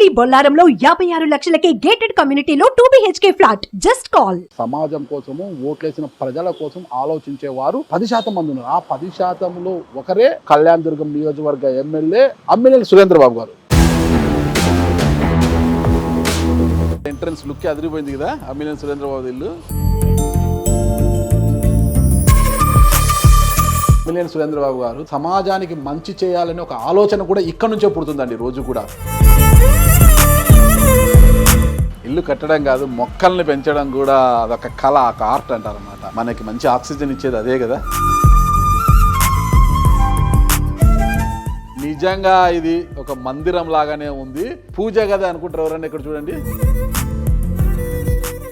మీ బొల్లారంలో 56 లక్షలకే gated కమ్యూనిటీలో 2 BHK flat. Just call. సమాజం కోసము ఓట్లేసిన ప్రజల కోసం ఆలోచించేవారు 10% మంది ఉన్నారు. ఆ 10%లో ఒకరే కళ్యాణ దుర్గం నియోజకవర్గ ఎమ్మెల్యే అమ్మినేని సురేంద్రబాబు గారు. ఎంట్రన్స్ లుక్ అదిరిపోయింది కదా అమ్మినేని సురేంద్రబాబు ఇల్లు. అమ్మినేని సురేంద్రబాబు గారు సమాజానికి మంచి చేయాలని ఒక ఆలోచన కూడా ఇక్కడ నుంచే పుడుతుందండి. రోజు కూడా ఇల్లు కట్టడం కాదు, మొక్కల్ని పెంచడం కూడా అదొక కళ, ఒక ఆర్ట్ అంటారు అన్నమాట. మనకి మంచి ఆక్సిజన్ ఇచ్చేది అదే కదా. నిజంగా ఇది ఒక మందిరం లాగానే ఉంది. పూజ కదా అనుకుంటారు ఎవరన్నా. ఇక్కడ చూడండి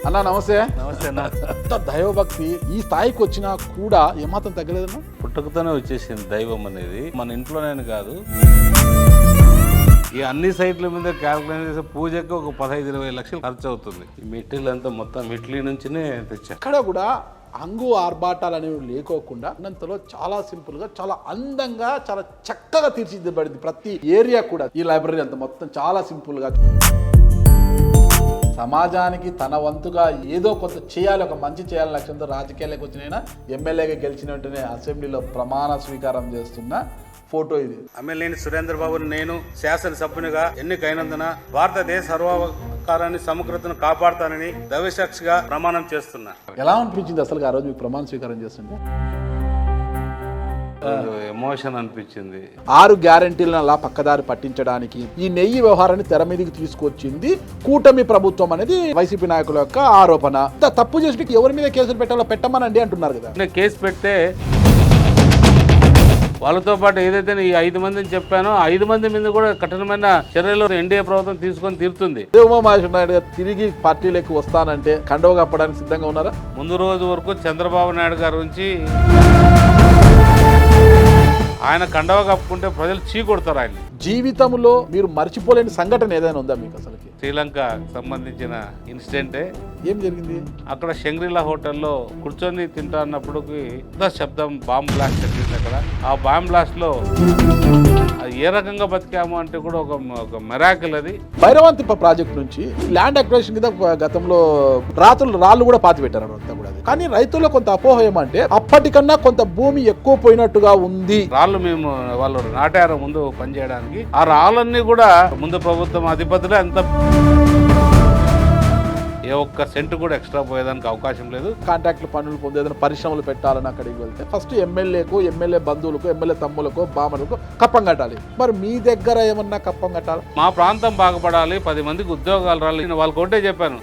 అన్నా, నమస్తే. నమస్తే అన్న. అంత దైవభక్తి ఈ స్థాయికి వచ్చినా కూడా ఏమాత్రం తగ్గలేదన్నా? పుట్టుకతోనే వచ్చేసింది దైవం అనేది. మన ఇంట్లోనే కాదు, ఈ అన్ని సైట్ల మీద క్యాల్కులేట్ చేసే పూజకి ఒక 15-20 లక్షలు ఖర్చు అవుతుంది. ఈ మెటీరియల్ అంతా మొత్తం ఇటలీ నుంచినే తెచ్చా. అక్కడ కూడా అంగు ఆర్భాటాలు అనేవి లేకోకుండా అన్నంతలో చాలా సింపుల్ గా, చాలా అందంగా, చాలా చక్కగా తీర్చిదిద్దబడింది ప్రతి ఏరియా కూడా. ఈ లైబ్రరీ అంతా మొత్తం చాలా సింపుల్ గా, సమాజానికి తన వంతుగా ఏదో కొంత చేయాలి, ఒక మంచి చేయాలని లక్ష్యంతో రాజకీయాలకు వచ్చిన ఎమ్మెల్యేగా గెలిచిన వెంటనే అసెంబ్లీలో ప్రమాణ స్వీకారం చేస్తున్న ఫోటో ఇది. అమ్మినేని సురేంద్రబాబుని నేను శాసనసభ్యునిగా ఎన్నికైనందున భారతదేశ సర్వాధికారాన్ని సమగ్రతను కాపాడుతానని దైవసాక్షిగా ప్రమాణం చేస్తున్నా. ఎలా అనిపించింది అసలు ఆ రోజు మీకు ప్రమాణ స్వీకారం చేస్తుంటే? ఎమోషన్ అనిపించింది. 6 గ్యారంటీలను అలా పక్కదారి పట్టించడానికి ఈ నెయ్యి వ్యవహారాన్ని తెర మీదకి తీసుకొచ్చింది కూటమి ప్రభుత్వం అనేది వైసీపీ నాయకుల యొక్క ఆరోపణ. తప్పు చేసి ఎవరి మీద కేసులు పెట్టాలో పెట్టమనండి అంటున్నారు కదా. కేసు పెడితే వాళ్ళతో పాటు ఏదైతే ఈ 5 మందిని చెప్పానో 5 మంది మీద కూడా కఠినమైన చర్యలు ఎన్డీఏ ప్రభుత్వం తీసుకొని తీరుతుంది. ఉమామహేశ్వర నాయుడు గారు తిరిగి పార్టీలోకి వస్తానంటే కండవ కప్పడానికి సిద్ధంగా ఉన్నారా? ముందు రోజు వరకు చంద్రబాబు నాయుడు గారి నుంచి ఆయన కండవ కప్పుకుంటే ప్రజలు చీకొడతారు ఆయన. జీవితంలో మీరు మర్చిపోలేని సంఘటన ఏదైనా ఉందా మీకు అసలు? శ్రీలంక సంబంధించిన ఇన్సిడెంటే. ఏం జరిగింది? అక్కడ షంగ్రీలా హోటల్లో కూర్చొని తింటున్నప్పుడు శబ్దం బాంబ్ బ్లాస్ట్ జరిగింది అక్కడ. ఆ బాంబ్ బ్లాస్ట్ లో ఏ రకంగా బతికాము అంటే కూడా ఒక మెరాకిల్ అది. భైరవంతిప్ప ప్రాజెక్ట్ నుంచి ల్యాండ్ అక్విజిషన్ కింద గతంలో రాళ్ళు కూడా పాతి పెట్టారు అంతా కూడా. కానీ రైతుల్లో కొంత అపోహ ఏమంటే అప్పటికన్నా కొంత భూమి ఎక్కువ పోయినట్టుగా ఉంది. రాళ్ళు మేము వాళ్ళు నాటారు ముందు పనిచేయడానికి. ఆ రాళ్ళన్నీ కూడా ముందు ప్రభుత్వం అధిపతులే, అంత ఏ ఒక్క సెంటు కూడా ఎక్స్ట్రా పోయేదానికి అవకాశం లేదు. కాంట్రాక్టులు పనులు పొంది ఏదైనా పరిశ్రమలు పెట్టాలని అక్కడికి వెళ్తే ఫస్ట్ ఎమ్మెల్యేకు, ఎమ్మెల్యే బంధువులకు, ఎమ్మెల్యే తమ్ములకు, బామలకు కప్పం కట్టాలి. మరి మీ దగ్గర ఏమన్నా కప్పం కట్టాలి? మా ప్రాంతం బాగుపడాలి, 10 మందికి ఉద్యోగాలు రాలి, నేను వాళ్ళకి ఒకటే చెప్పాను.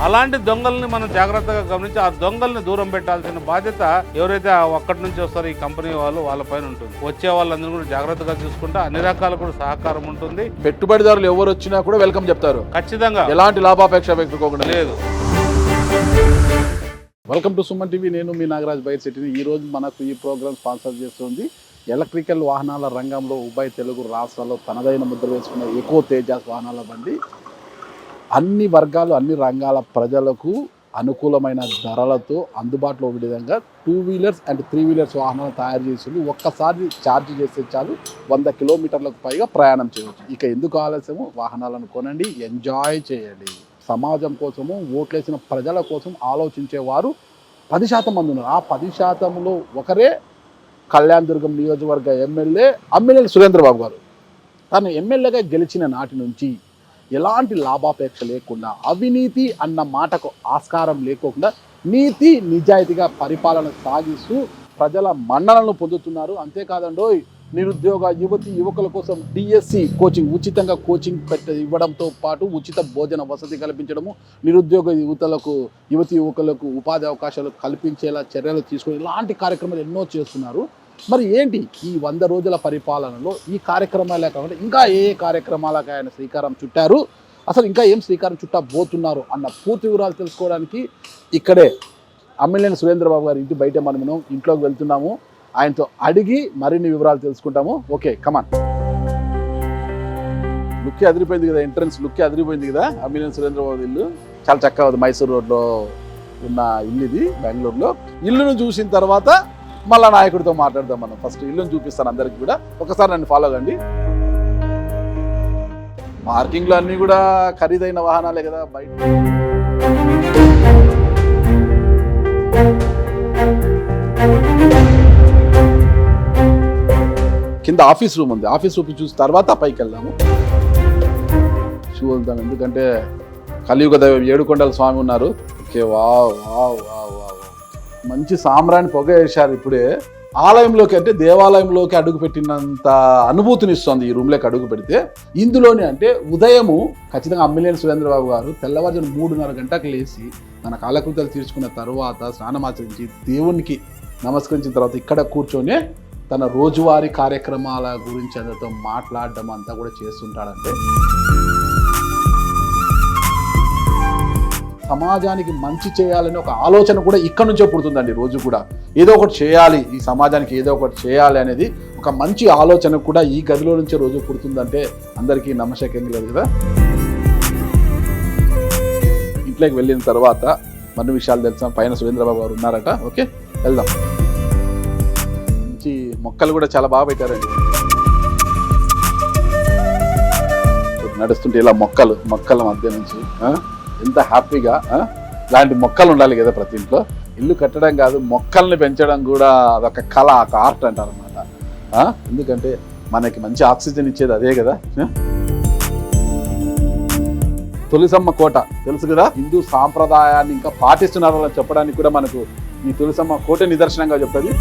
అలాంటి దొంగల్ని మనం జాగ్రత్తగా గమనించి ఆ దొంగల్ని దూరం పెట్టాల్సిన బాధ్యత ఎవరైతే అక్కడి నుంచి వస్తారో ఈ కంపెనీ వాళ్ళ పైన ఉంటుంది. వచ్చే వాళ్ళందరూ కూడా జాగ్రత్తగా చూసుకుంటే అన్ని రకాల కూడా సహకారం ఉంటుంది. పెట్టుబడిదారులు ఎవరు వచ్చినా కూడా వెల్కమ్ చెప్తారు ఖచ్చితంగా, ఎలాంటి లాభాపేక్ష పెట్టుకోకుండా లేదు. Welcome to Suman TV. నేను మీ నాగరాజ్ బైర్శెట్టిని. ఈ రోజు మనకు ఈ ప్రోగ్రామ్ స్పాన్సర్ చేస్తుంది ఎలక్ట్రికల్ వాహనాల రంగంలో ఉభయ తెలుగు రాష్ట్రాల్లో తనదైన ముద్ర వేసుకున్న ఎకో తేజాస్ వాహనాల బండి. అన్ని వర్గాలు, అన్ని రంగాల ప్రజలకు అనుకూలమైన ధరలతో అందుబాటులో ఉండే విధంగా 2 వీలర్స్ అండ్ 3 వీలర్స్ వాహనాలు తయారు చేసింది. ఒక్కసారి ఛార్జ్ చేస్తే చాలు 100 కిలోమీటర్లకు పైగా ప్రయాణం చేయవచ్చు. ఇక ఎందుకు ఆలస్యము, వాహనాలను కొనండి, ఎంజాయ్ చేయండి. సమాజం కోసము ఓట్లేసిన ప్రజల కోసం ఆలోచించేవారు 10% మంది ఉన్నారు. ఆ 10%లో ఒకరే కళ్యాణ దుర్గం నియోజకవర్గ ఎమ్మెల్యే అమ్మినేని సురేంద్రబాబు గారు. తను ఎమ్మెల్యేగా గెలిచిన నాటి నుంచి ఎలాంటి లాభాపేక్ష లేకుండా, అవినీతి అన్న మాటకు ఆస్కారం లేకుండా నీతి నిజాయితీగా పరిపాలన సాగిస్తూ ప్రజల మన్ననలను పొందుతున్నారు. అంతేకాదండోయ్, నిరుద్యోగ యువకుల కోసం డిఎస్సి కోచింగ్, ఉచితంగా కోచింగ్ ఇవ్వడంతో పాటు ఉచిత భోజన వసతి కల్పించడము, నిరుద్యోగ యువకులకు ఉపాధి అవకాశాలు కల్పించేలా చర్యలు తీసుకుని ఇలాంటి కార్యక్రమాలు ఎన్నో చేస్తున్నారు. మరి ఏంటి ఈ 100 రోజుల పరిపాలనలో ఈ కార్యక్రమాలే కాకుండా ఇంకా ఏ కార్యక్రమాలకు ఆయన శ్రీకారం చుట్టారు, అసలు ఇంకా ఏం శ్రీకారం చుట్టబోతున్నారు అన్న పూర్తి వివరాలు తెలుసుకోవడానికి ఇక్కడే అమ్మినేని సురేంద్రబాబు గారి ఇంటి బయట మనం ఇంట్లోకి వెళ్తున్నాము. ఆయనతో అడిగి మరిన్ని వివరాలు తెలుసుకుంటాము. ఓకే, కమాన్. లుక్ అదిరిపోయింది కదా, ఎంట్రన్స్ లుక్ అదిరిపోయింది కదా అమ్మినేని సురేంద్రబాబు ఇల్లు. చాలా చక్కగా ఉంది. మైసూర్ రోడ్లో ఉన్న ఇల్లు ఇది, బెంగళూరులో. ఇల్లును చూసిన తర్వాత మళ్ళా నాయకుడితో మాట్లాడదాం మనం. ఫస్ట్ ఇల్లుని చూపిస్తాను అందరికి కూడా. ఒకసారి నన్ను ఫాలో కండి. పార్కింగ్లు అన్నీ కూడా ఖరీదైన వాహనాలే కదా బయట. కింద ఆఫీస్ రూమ్ ఉంది, ఆఫీస్ రూమ్ చూసిన తర్వాత పైకి వెళ్దాము. షూ వెళ్దాం, ఎందుకంటే కలియుగ దైవం ఏడుకొండల స్వామి ఉన్నారు. Okay, wow wow wow wow, మంచి సాంబ్రాణి పొగ వేశారు ఇప్పుడే. ఆలయంలోకి అంటే దేవాలయంలోకి అడుగు పెట్టినంత అనుభూతినిస్తుంది ఈ రూమ్లోకి అడుగు పెడితే. ఇందులోనే అంటే ఉదయము ఖచ్చితంగా అమ్మిలేని సురేంద్రబాబు గారు తెల్లవారుజాము 3:30 గంటలకు లేచి తన కాలకృత్యాలు తీర్చుకున్న తర్వాత స్నానమాచరించి దేవునికి నమస్కరించిన తర్వాత ఇక్కడ కూర్చొని తన రోజువారీ కార్యక్రమాల గురించి అందరితో మాట్లాడడం అంతా కూడా చేస్తుంటాడంటే సమాజానికి మంచి చేయాలని ఒక ఆలోచన కూడా ఇక్కడ నుంచే పుడుతుందండి. రోజు కూడా ఏదో ఒకటి చేయాలి, ఈ సమాజానికి ఏదో ఒకటి చేయాలి అనేది ఒక మంచి ఆలోచన కూడా ఈ గదిలో నుంచే రోజు పుడుతుందంటే అందరికీ నమ్మశక్యం లేదు కదా. ఇంట్లోకి వెళ్ళిన తర్వాత మరిన్ని విషయాలు తెలుసా. పైన సురేంద్రబాబు గారు ఉన్నారట. ఓకే, వెళ్దాం. మంచి మొక్కలు కూడా చాలా బాగా పెట్టారండి. నడుస్తుంటే ఇలా మొక్కల మధ్య నుంచి ఎంత హ్యాపీగా ఇలాంటి మొక్కలు ఉండాలి కదా ప్రతి ఇంట్లో. ఇల్లు కట్టడం కాదు, మొక్కల్ని పెంచడం కూడా అదొక కళ, ఒక ఆర్ట్ అంటారు అనమాట. ఎందుకంటే మనకి మంచి ఆక్సిజన్ ఇచ్చేది అదే కదా. తులసమ్మ కోట తెలుసు కదా, హిందూ సాంప్రదాయాన్ని ఇంకా పాటిస్తున్నారని చెప్పడానికి కూడా మనకు ఈ తులసమ్మ కోట నిదర్శనంగా చెప్తుంది.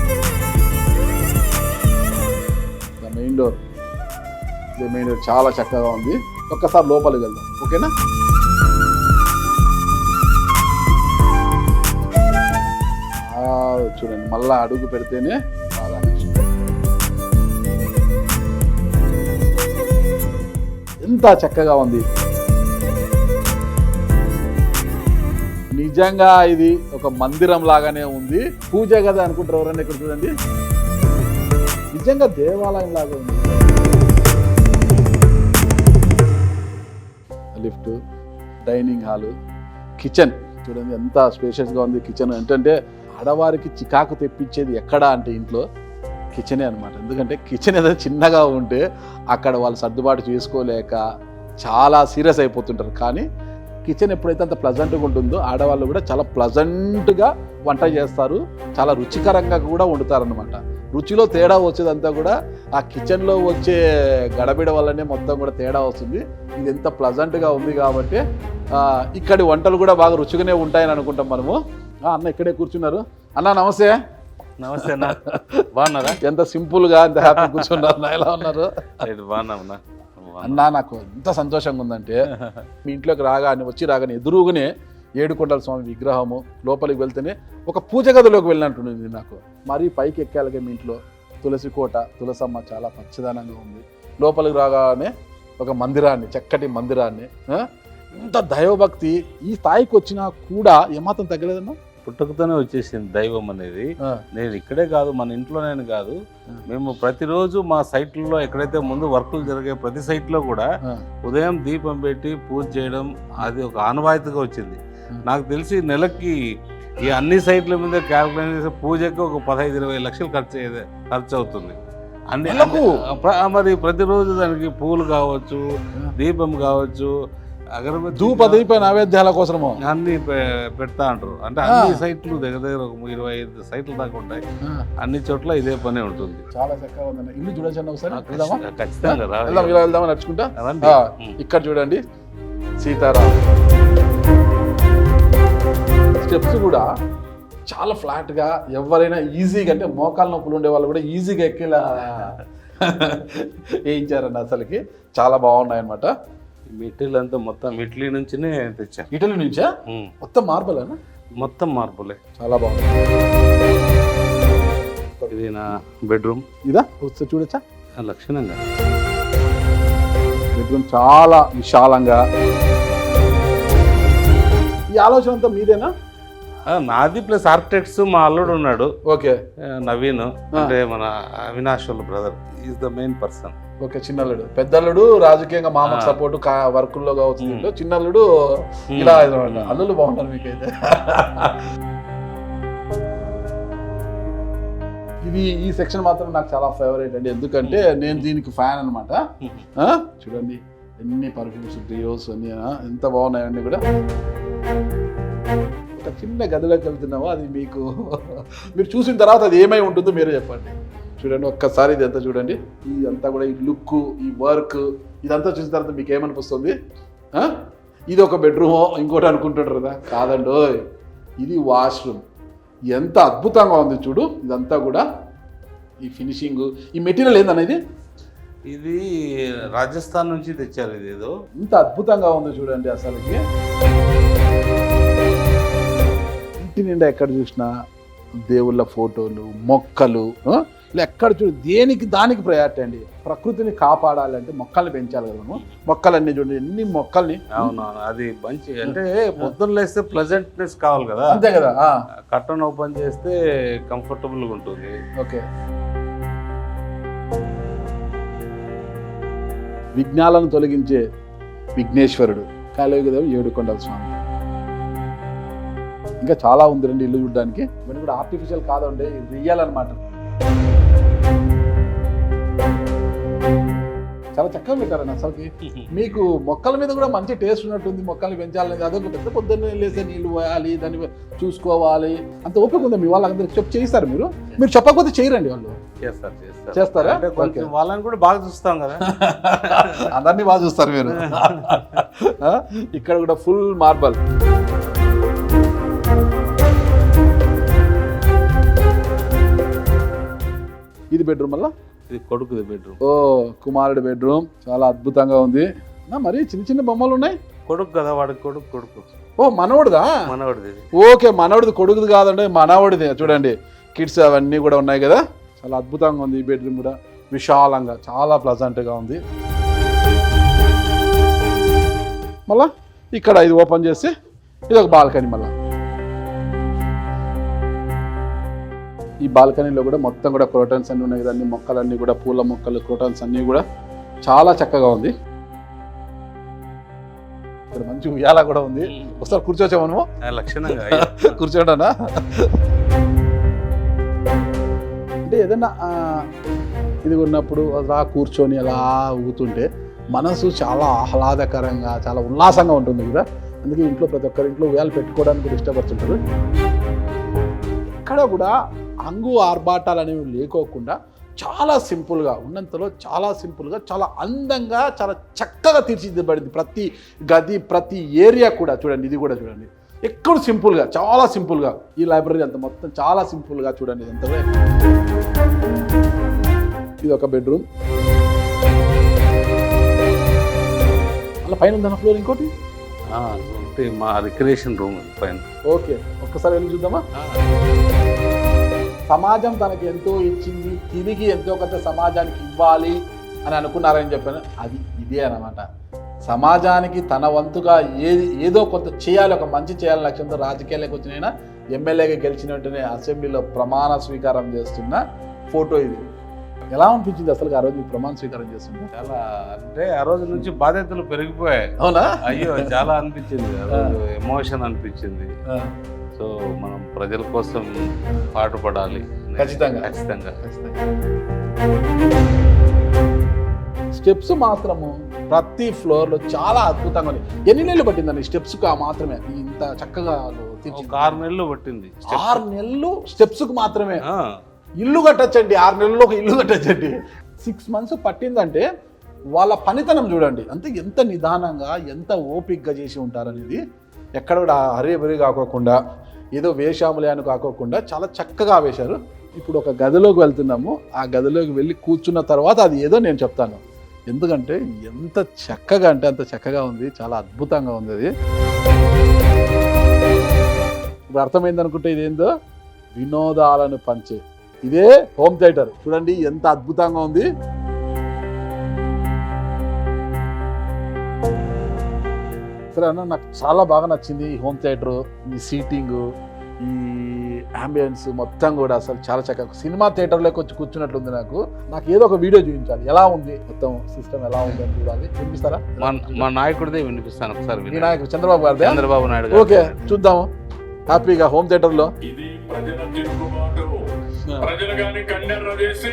మెయిన్ డోర్ చాలా చక్కగా ఉంది. ఒక్కసారి లోపలికి వెళ్దాం, ఓకేనా. చూడండి, మళ్ళా అడుగు పెడితేనే రాధాకృష్ణ ఎంత చక్కగా ఉంది. నిజంగా ఇది ఒక మందిరం లాగానే ఉంది. పూజ గది అనుకుంటారు ఎవరన్నా. ఇక్కడ చూడండి, నిజంగా దేవాలయం లాగా ఉంది. లిఫ్ట్, డైనింగ్ హాలు, కిచెన్ చూడండి ఎంత స్పేషియస్గా ఉంది. కిచెన్ ఏంటంటే ఆడవారికి చికాకు తెప్పించేది ఎక్కడా అంటే ఇంట్లో కిచెనే అనమాట. ఎందుకంటే కిచెన్ ఏదైనా చిన్నగా ఉంటే అక్కడ వాళ్ళు సర్దుబాటు చేసుకోలేక చాలా సీరియస్ అయిపోతుంటారు. కానీ కిచెన్ ఎప్పుడైతే అంత ప్లజెంట్గా ఉంటుందో ఆడవాళ్ళు కూడా చాలా ప్లజెంట్గా వంట చేస్తారు, చాలా రుచికరంగా కూడా వండుతారనమాట. రుచిలో తేడా వచ్చేదంతా కూడా ఆ కిచెన్లో వచ్చే గడబిడ వల్లనే మొత్తం కూడా తేడా వస్తుంది. ఇది ఎంత ప్లజెంట్గా ఉంది కాబట్టి ఇక్కడి వంటలు కూడా బాగా రుచిగానే ఉంటాయని అనుకుంటాం మనము. అన్న ఇక్కడే కూర్చున్నారు. అన్న నమస్తే. నమస్తే అన్న, బాగున్నారా? ఎంత సింపుల్గా ఎంత హ్యాపీ కూర్చున్నారు. ఎలా ఉన్నారు? బాగున్నా అన్న. నాకు ఎంత సంతోషంగా ఉందంటే మీ ఇంట్లోకి రాగానే ఎదురుగానే ఏడుకొండల స్వామి విగ్రహము, లోపలికి వెళ్తేనే ఒక పూజ గదిలోకి వెళ్ళినట్టుంది నాకు. మరీ పైకి ఎక్కాలిగా మీ ఇంట్లో తులసి కోట, తులసమ్మ చాలా పచ్చదనంగా ఉంది. లోపలికి రాగానే ఒక మందిరాన్ని, చక్కటి మందిరాన్ని, ఇంత దైవభక్తి ఈ స్థాయికి వచ్చినా కూడా ఏమాత్రం తగ్గలేదన్నా. పుట్టుకతోనే వచ్చేసింది దైవం అనేది. నేను ఇక్కడే కాదు, మన ఇంట్లోనే కాదు, మేము ప్రతిరోజు మా సైట్లలో ఎక్కడైతే ముందు వర్కులు జరిగే ప్రతి సైట్లో కూడా ఉదయం దీపం పెట్టి పూజ చేయడం అది ఒక ఆనవాయితీగా వచ్చింది. నాకు తెలిసి నెలకి ఈ అన్ని సైట్ల మీద క్యాల్కులేట్ చేసే పూజకి ఒక 15-20 లక్షలు ఖర్చు అవుతుంది. అన్ని మరి ప్రతిరోజు దానికి పూలు కావచ్చు, దీపం కావచ్చు, అగరబత్తి, ధూప దీప నైవేద్యాల కోసము అన్ని పెడతా అంటారు. అంటే అన్ని సైట్లు దగ్గర ఒక 25 సైట్లు దాకా ఉంటాయి. అన్ని చోట్ల ఇదే పనే ఉంటుంది. చాలా చక్కగా ఉందన్న. ఇల్లు చూడొచ్చండి ఒకసారి. ఖచ్చితంగా వెళ్దామా నడుచుకుంటా. ఇక్కడ చూడండి సీతారాం స్టెప్స్ కూడా చాలా ఫ్లాట్గా, ఎవరైనా ఈజీగా, అంటే మోకాలు నొప్పులు ఉండే వాళ్ళు కూడా ఈజీగా ఎక్కేలా వేయించారండి. అసలుకి చాలా బాగున్నాయి అన్నమాట. మెటీరియల్ అంతా మొత్తం ఇటలీ నుంచినే తెచ్చాను. ఇటలీ నుంచా? మొత్తం మార్బులేనా? మొత్తం మార్బులే. చాలా బాగుంది. ఇది నా బెడ్రూమ్. ఇదా ఒకసారి చూడొచ్చా? లక్షణంగా బెడ్రూమ్ చాలా విశాలంగా. ఈ ఆలోచన అంతా మీదేనా? నాది ప్లస్ ఆర్కిటెక్ట్స్ మా అల్లుడు ఉన్నాడు. ఓకే, నవీన్ అంటే మన అవినాష్ వాళ్ళ brother is the main person. Okay, చిన్నల్లుడు. పెద్దల్లుడు రాజకీయంగా మామకు సపోర్ట్ వర్కుల్లో కావచ్చు, చిన్నల్లుడు ఇలా అల్లుళ్ళు బాగుంటారు మీకైతే. ఇది ఈ సెక్షన్ మాత్రం నాకు చాలా ఫేవరెట్ అండి. ఎందుకంటే నేను దీనికి ఫ్యాన్ అనమాట. చూడండి ఎన్ని పర్ఫ్యూమ్స్ డియోస్ అన్ని ఎంత బాగున్నాయన్నీ కూడా. ఒక చిన్న గదిలోకి వెళ్తున్నామో అది మీకు మీరు చూసిన తర్వాత అది ఏమై ఉంటుందో మీరే చెప్పండి. చూడండి ఒక్కసారి ఇదంతా చూడండి, ఇదంతా కూడా ఈ లుక్, ఈ వర్క్, ఇదంతా చూసిన తర్వాత మీకు ఏమనిపిస్తుంది? ఇది ఒక బెడ్రూమో ఇంకోటి అనుకుంటుంటారు కదా, కాదండి, ఇది వాష్రూమ్. ఎంత అద్భుతంగా ఉంది చూడు. ఇదంతా కూడా ఈ ఫినిషింగ్, ఈ మెటీరియల్ ఏందనేది ఇది రాజస్థాన్ నుంచి తెచ్చారు. ఇది ఏదో ఇంత అద్భుతంగా ఉంది చూడండి. అసలుకి ఇంటి నిండా ఎక్కడ చూసినా దేవుళ్ళ ఫోటోలు, మొక్కలు, ఇలా ఎక్కడ చూడు దేనికి దానికి ప్రయారిటీ అండి. ప్రకృతిని కాపాడాలంటే మొక్కల్ని పెంచాలి కదా మనము. మొక్కలన్నీ చూడండి, ఎన్ని మొక్కల్ని. అవునవును, అది మంచి అంటే పొద్దున్న లేస్తే ప్లెజెంట్నెస్ కావాలి కదా, అంతే కదా. కర్టన్ ఓపెన్ చేస్తే కంఫర్టబుల్గా ఉంటుంది. ఓకే, విఘ్నాలను తొలగించే విఘ్నేశ్వరుడు కాళోగిదేవి ఏడుకొండల స్వామి. ఇంకా చాలా ఉంది రండి ఇల్లు చూడడానికి. ఇవన్నీ కూడా ఆర్టిఫిషియల్ కాదండి, రియల్ అనమాట. చాలా చక్కగా పెట్టారండి. అసలుకి మీకు మొక్కల మీద కూడా మంచి టేస్ట్ ఉన్నట్టుంది. మొక్కల్ని పెంచాలని అదొక పెద్ద పొద్దున్నే లేస్తే నీళ్ళు పోయాలి, దాన్ని చూసుకోవాలి, అంత ఓపిక ఉందా మీ వాళ్ళందరికి? చేయిస్తారు మీరు? మీరు చెప్పకపోతే చేయరండి వాళ్ళు. చేస్తారా? వాళ్ళని కూడా బాగా చూస్తాం కదా. అందరినీ బాగా చూస్తారు మీరు. ఇక్కడ కూడా ఫుల్ మార్బల్. ఇది బెడ్రూమ్ వల్ల, ఇది కొడుకుది బెడ్రూమ్. ఓ కుమారుడి బెడ్రూమ్ చాలా అద్భుతంగా ఉంది. మరి చిన్న చిన్న బొమ్మలు ఉన్నాయి. కొడుకు కదా వాడికి, కొడుకు. ఓ మనవడిదా? మనవడిది. ఓకే, మనవడిది, కొడుకుది కాదండి, మనవడిది. చూడండి కిడ్స్ అవన్నీ కూడా ఉన్నాయి కదా. చాలా అద్భుతంగా ఉంది. ఈ బెడ్రూమ్ కూడా విశాలంగా చాలా ప్లజెంట్గా ఉంది. మళ్ళా ఇక్కడ ఇది ఓపెన్ చేసి ఇది ఒక బాల్కనీ. మళ్ళా ఈ బాల్కనీలో కూడా మొత్తం కూడా క్రోటన్స్ అన్నీ ఉన్నాయి కదా, అన్ని మొక్కలన్నీ కూడా పూల మొక్కలు, క్రోటన్స్ అన్నీ కూడా చాలా చక్కగా ఉంది. ఇక్కడ మంచి ఉయ్యాల కూడా ఉంది. ఒకసారి కూర్చోవచ్చా మనము? లక్షణంగా కూర్చోండానా? అంటే ఏదన్నా ఇది ఉన్నప్పుడు అలా కూర్చొని అలా ఊగుతుంటే మనసు చాలా ఆహ్లాదకరంగా, చాలా ఉల్లాసంగా ఉంటుంది కదా. అందుకే ఇంట్లో ప్రతి ఒక్కరి ఇంట్లో ఉయ్యాలు పెట్టుకోవడానికి కూడా ఇష్టపడుతుంటారు. ఇక్కడ కూడా హంగు ఆర్భాటాలు అనేవి లేకోకుండా చాలా సింపుల్గా ఉన్నంతలో, చాలా సింపుల్గా, చాలా అందంగా, చాలా చక్కగా తీర్చిదిద్దబడింది ప్రతి గది, ప్రతి ఏరియా కూడా. చూడండి ఇది కూడా చూడండి, ఎక్కడ సింపుల్గా, చాలా సింపుల్గా. ఈ లైబ్రరీ అంతా మొత్తం చాలా సింపుల్గా చూడండి. ఇదంతా ఇది ఒక బెడ్రూమ్. అలా పైన ఉందన్న ఫ్లోర్ ఇంకోటి మా రిక్రియేషన్ రూమ్ పైన. ఓకే, ఒక్కసారి వెళ్ళి చూద్దామా? సమాజం తనకి ఎంతో ఇచ్చింది, తిరిగి ఎంతో కొంత సమాజానికి ఇవ్వాలి అని అనుకున్నారని చెప్పాను. అది ఇదే అన్నమాట. సమాజానికి తన వంతుగా ఏదో కొంత చేయాలి, ఒక మంచి చేయాలని లక్ష్యంతో రాజకీయాలకు వచ్చినైనా ఎమ్మెల్యేగా గెలిచిన వెంటనే అసెంబ్లీలో ప్రమాణ స్వీకారం చేస్తున్న ఫోటో ఇది. ఎలా అనిపించింది అసలు ఆ రోజు ప్రమాణ స్వీకారం చేస్తుంటే? చాలా అంటే ఆ రోజు నుంచి బాధ్యతలు పెరిగిపోయాయి. అవునా? అయ్యో చాలా అనిపించింది, ఎమోషన్ అనిపించింది. సో మనం ప్రజల కోసం పాటుపడాలి. ఖచ్చితంగా. స్టెప్స్ మాత్రము ప్రతి ఫ్లోర్ లో చాలా అద్భుతంగా ఉన్నాయి. ఎన్ని నెలలు పట్టిందండి స్టెప్స్ కు మాత్రమే ఇంత చక్కగా? 6 నెలలు పట్టింది. 6 నెలలు స్టెప్స్ కు మాత్రమే? ఇల్లు కట్టచ్చండి 6 నెలల్లో, ఒక ఇల్లు కట్టచ్చండి. 6 months పట్టిందంటే వాళ్ళ పనితనం చూడండి. అంటే ఎంత నిదానంగా, ఎంత ఓపికగా చేసి ఉంటారనేది. ఎక్కడ కూడా హరీబరీ కాకోకుండా, ఏదో వేషాములే అని కాకోకుండా చాలా చక్కగా వేశారు. ఇప్పుడు ఒక గదిలోకి వెళ్తున్నాము. ఆ గదిలోకి వెళ్ళి కూర్చున్న తర్వాత అది ఏదో నేను చెప్తాను. ఎందుకంటే ఎంత చక్కగా అంటే అంత చక్కగా ఉంది, చాలా అద్భుతంగా ఉంది. అది ఇప్పుడు అర్థమైంది అనుకుంటే ఇదేందో వినోదాలను పంచే ఇదే హోమ్ థియేటర్. చూడండి ఎంత అద్భుతంగా ఉంది. సరే అన్న, నాకు చాలా బాగా నచ్చింది ఈ హోమ్ థియేటర్, ఈ సీటింగ్, ఈ అంబియన్స్ మొత్తం కూడా అసలు చాలా చక్కగా సినిమా థియేటర్లోకి వచ్చి కూర్చున్నట్లుంది. నాకు ఏదో ఒక వీడియో చూపించాలి, ఎలా ఉంది మొత్తం సిస్టమ్, ఎలా ఉంది అని చూడాలి. వినిపిస్తారా? మా నాయకుడిదే వినిపిస్తాను ఒకసారి. మీ నాయకుడు చంద్రబాబు గారు? చంద్రబాబు నాయుడు. ఓకే, చూద్దాము హ్యాపీగా హోమ్ థియేటర్లో. ప్రజలు గాని కన్నెర్ర చేసి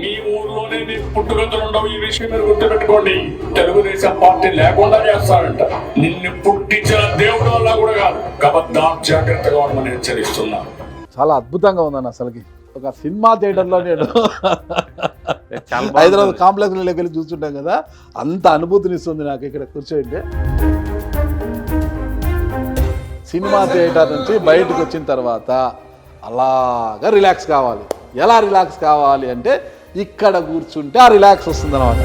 మీ ఊర్లోనే మీకు పుట్టుగతులు ఉండవు. ఈ విషయం మీరు గుర్తుపెట్టుకోండి. తెలుగుదేశం పార్టీ లేకుండా చేస్తారంట. నిన్ను పుట్టించిన దేవుడు వల్ల కూడా కాదు. కాబట్టి జాగ్రత్తగా ఉండమని హెచ్చరిస్తున్నా. చాలా అద్భుతంగా ఉందన్న అసలుకి. ఒక సినిమా థియేటర్లో నేను చాలా హైదరాబాద్ కాంప్లెక్స్లోకి వెళ్ళి చూస్తుంటాం కదా, అంత అనుభూతినిస్తుంది నాకు ఇక్కడ కూర్చోండి. సినిమా థియేటర్ నుంచి బయటకు వచ్చిన తర్వాత అలాగా రిలాక్స్ కావాలి. ఎలా రిలాక్స్ కావాలి అంటే ఇక్కడ కూర్చుంటే ఆ రిలాక్స్ వస్తుంది అనమాట.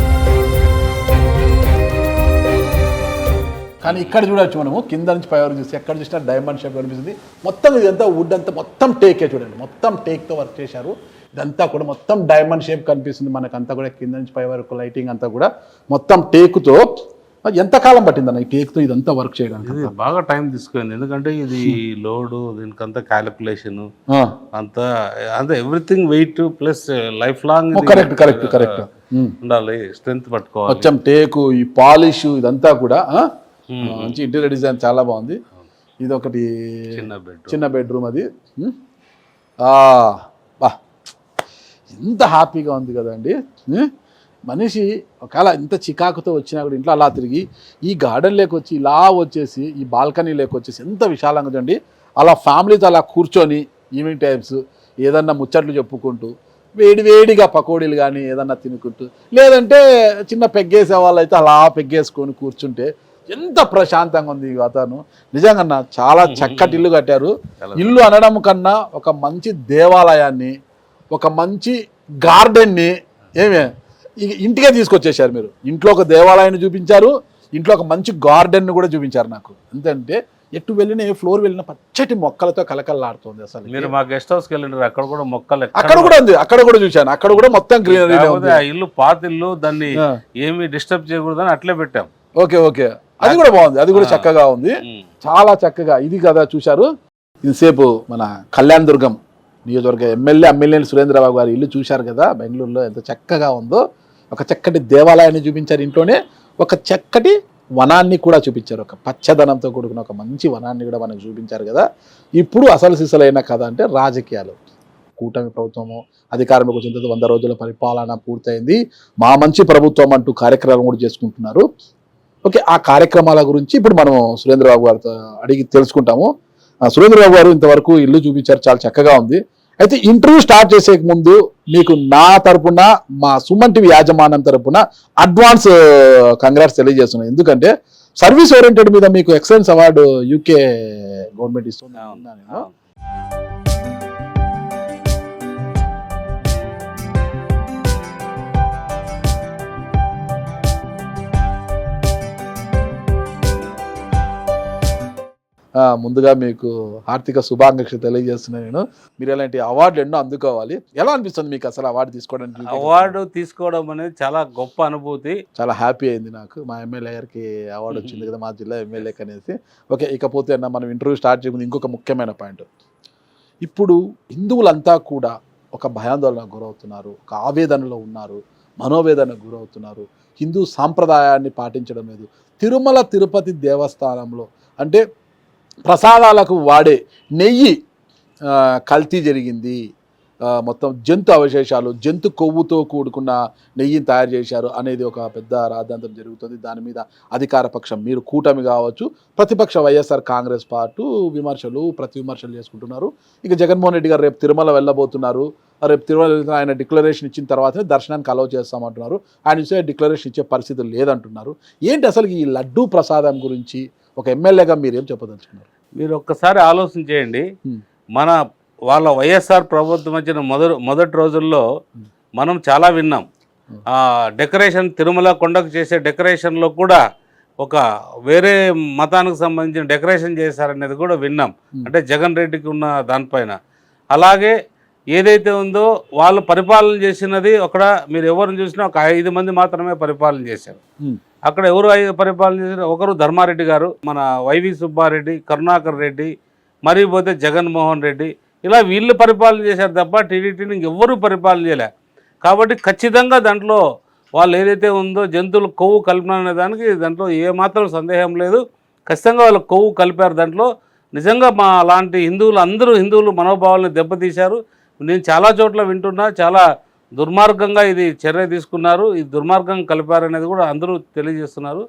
కానీ ఇక్కడ చూడొచ్చు మనము కింద నుంచి పై వరకు చూస్తే ఎక్కడ చూసినా డైమండ్ షేప్ కనిపిస్తుంది. మొత్తం ఇదంతా వుడ్ అంతా మొత్తం టేకే చూడండి, మొత్తం టేక్తో వర్క్ చేశారు. ఇదంతా కూడా మొత్తం డైమండ్ షేప్ కనిపిస్తుంది మనకంతా కూడా, కింద నుంచి పై వరకు లైటింగ్ అంతా కూడా మొత్తం టేకుతో. ఎంతకాలం పట్టిందన్న ఈ టేక్తో ఇదంతా వర్క్ చేయడానికి? ఇది బాగా టైం తీసుకుంది, ఎందుకంటే ఇది లోడ్, దీనికంతా క్యాలిక్యులేషన్ అంతా everything weight plus life long correct ఉండాలి, స్ట్రెంత్ పట్టుకోవాలి. మొత్తం టేకు, ఈ పాలిష్ ఇదంతా కూడా మంచి ఇంటీరియర్ డిజైన్ చాలా బాగుంది. ఇది ఒకటి చిన్న బెడ్రూమ్ అది. బా ఎంత హ్యాపీగా ఉంది కదండి. మనిషి ఒకవేళ ఇంత చికాకుతో వచ్చినా కూడా ఇంట్లో అలా తిరిగి ఈ గార్డెన్ లేకొచ్చి ఇలా వచ్చేసి ఈ బాల్కనీ లేకొచ్చేసి ఎంత విశాలంగా చూడండి. అలా ఫ్యామిలీతో అలా కూర్చొని ఈవినింగ్ టైమ్స్ ఏదన్నా ముచ్చట్లు చెప్పుకుంటూ వేడివేడిగా పకోడీలు కానీ ఏదన్నా తినుకుంటూ, లేదంటే చిన్న పెగ్గేసే వాళ్ళు అయితే అలా పెగ్గేసుకొని కూర్చుంటే ఎంత ప్రశాంతంగా ఉంది ఈ వాతావరణం. నిజంగా చాలా చక్కటి ఇల్లు కట్టారు. ఇల్లు అనడం కన్నా ఒక మంచి దేవాలయాన్ని, ఒక మంచి గార్డెన్ని ఇంటికే తీసుకొచ్చేసారు మీరు. ఇంట్లో ఒక దేవాలయాన్ని చూపించారు, ఇంట్లో ఒక మంచి గార్డెన్ కూడా చూపించారు నాకు. ఎందుకంటే ఎటు వెళ్ళినా ఏ ఫ్లోర్ వెళ్ళినా పచ్చటి మొక్కలతో కలకల్లాడుతుంది. అసలు మీరు మా గెస్ట్ హౌస్కి వెళ్ళినారు, అక్కడ కూడా మొక్కలు అక్కడ కూడా ఉంది, అక్కడ కూడా చూశాను. అక్కడ కూడా మొత్తం గ్రీనరీ. ఇల్లు పాత ఇల్లు, దాన్ని ఏమి డిస్టర్బ్ చేయకూడదని అట్లే పెట్టాం. ఓకే అది కూడా బాగుంది, అది కూడా చక్కగా ఉంది, చాలా చక్కగా. ఇది కదా చూశారు ఇంతసేపు మన కళ్యాణ్ దుర్గం నియోజకవర్గ ఎమ్మెల్యే సురేంద్రబాబు గారి ఇల్లు చూశారు కదా బెంగళూరులో, ఎంత చక్కగా ఉందో. ఒక చక్కటి దేవాలయాన్ని చూపించారు, ఇంట్లోనే ఒక చక్కటి వనాన్ని కూడా చూపించారు, ఒక పచ్చదనంతో కూడుకున్న ఒక మంచి వనాన్ని కూడా మనకు చూపించారు కదా. ఇప్పుడు అసలు సిసలైన కథ అంటే రాజకీయాలు. కూటమి ప్రభుత్వము అధికారంలోకి వచ్చిన తర్వాత 100 రోజుల పరిపాలన పూర్తయింది. మా మంచి ప్రభుత్వం అంటూ కార్యక్రమం కూడా చేసుకుంటున్నారు. ఓకే, ఆ కార్యక్రమాల గురించి ఇప్పుడు మనం సురేంద్రబాబు గారితో అడిగి తెలుసుకుంటాము. సురేంద్రబాబు గారు ఇంతవరకు ఇల్లు చూపించారు, చాలా చక్కగా ఉంది. అయితే ఇంటర్వ్యూ స్టార్ట్ చేసే ముందు మీకు నా తరపున, మా సుమన్ టీవీ యాజమాన్యం తరపున అడ్వాన్స్ కంగ్రాట్స్ తెలియజేస్తున్నాను. ఎందుకంటే సర్వీస్ ఓరియంటెడ్ మీద మీకు ఎక్సలెన్స్ అవార్డు యూకే గవర్నమెంట్ ఇస్తుంది. ముందుగా మీకు హార్దిక శుభాకాంక్షలు తెలియజేస్తున్నాను నేను. మీరు ఇలాంటి అవార్డు ఎన్నో అందుకోవాలి. ఎలా అనిపిస్తుంది మీకు అసలు అవార్డు తీసుకోవడానికి? అవార్డు తీసుకోవడం అనేది చాలా గొప్ప అనుభూతి, చాలా హ్యాపీ అయింది నాకు. మా ఎమ్మెల్యే గారికి అవార్డు వచ్చింది కదా, మా జిల్లా ఎమ్మెల్యేకి అనేసి. ఓకే, ఇకపోతే మనం ఇంటర్వ్యూ స్టార్ట్ చేయకుండా ఇంకొక ముఖ్యమైన పాయింట్. ఇప్పుడు హిందువులంతా కూడా ఒక భయాందోళనకు గురవుతున్నారు, ఒక ఆవేదనలో ఉన్నారు, మనోవేదనకు గురవుతున్నారు. హిందూ సాంప్రదాయాన్ని పాటించడం లేదు. తిరుమల తిరుపతి దేవస్థానంలో అంటే ప్రసాదాలకు వాడే నెయ్యి కల్తీ జరిగింది. మొత్తం జంతు అవశేషాలు, జంతు కొవ్వుతో కూడుకున్న నెయ్యిని తయారు చేశారు అనేది ఒక పెద్ద రాద్ధాంతం జరుగుతుంది. దాని మీద అధికార పక్షం మీరు కూటమి కావచ్చు, ప్రతిపక్ష వైఎస్ఆర్ కాంగ్రెస్ పార్టీ ప్రతి విమర్శలు చేసుకుంటున్నారు. ఇక జగన్మోహన్ రెడ్డి గారు రేపు తిరుమల వెళ్ళబోతున్నారు. రేపు తిరుమల ఆయన డిక్లరేషన్ ఇచ్చిన తర్వాతనే దర్శనానికి అలౌ చేస్తామంటున్నారు. ఆయన ఇచ్చే డిక్లరేషన్ ఇచ్చే పరిస్థితి లేదంటున్నారు. ఏంటి అసలు ఈ లడ్డూ ప్రసాదం గురించి ఒక ఎమ్మెల్యేగా మీరు ఏం చెప్పదలుచుకున్నారు? మీరు ఒక్కసారి ఆలోచన చేయండి. వాళ్ళ వైఎస్ఆర్ ప్రభుత్వం వచ్చిన మొదటి రోజుల్లో మనం చాలా విన్నాం. డెకరేషన్ తిరుమల కొండకు చేసే డెకరేషన్లో కూడా ఒక వేరే మతానికి సంబంధించిన డెకరేషన్ చేశారనేది కూడా విన్నాం, అంటే జగన్ రెడ్డికి ఉన్న దానిపైన. అలాగే ఏదైతే ఉందో వాళ్ళు పరిపాలన చేసినది అక్కడ మీరు ఎవరిని చూసినా ఒక 5 మంది మాత్రమే పరిపాలన చేశారు. అక్కడ ఎవరు పరిపాలన చేశారు? ఒకరు ధర్మారెడ్డి గారు, మన వైవి సుబ్బారెడ్డి, కరుణాకర్ రెడ్డి, మరి పోతే జగన్మోహన్ రెడ్డి, ఇలా వీళ్ళు పరిపాలన చేశారు తప్ప టీడీటీని ఇంకెవ్వరూ పరిపాలన చేయలే. కాబట్టి ఖచ్చితంగా దాంట్లో వాళ్ళు ఏదైతే ఉందో జంతువులు కొవ్వు కలిపిన అనే దానికి దాంట్లో ఏమాత్రం సందేహం లేదు. ఖచ్చితంగా వాళ్ళు కొవ్వు కలిపారు దాంట్లో. నిజంగా మా అలాంటి హిందువులు హిందువులు మనోభావాలను దెబ్బతీశారు. నేను చాలా చోట్ల వింటున్నా, చాలా దుర్మార్గంగా ఇది చర్య తీసుకున్నారు, ఇది దుర్మార్గంగా కలిపారనేది కూడా అందరూ తెలియజేస్తున్నారు.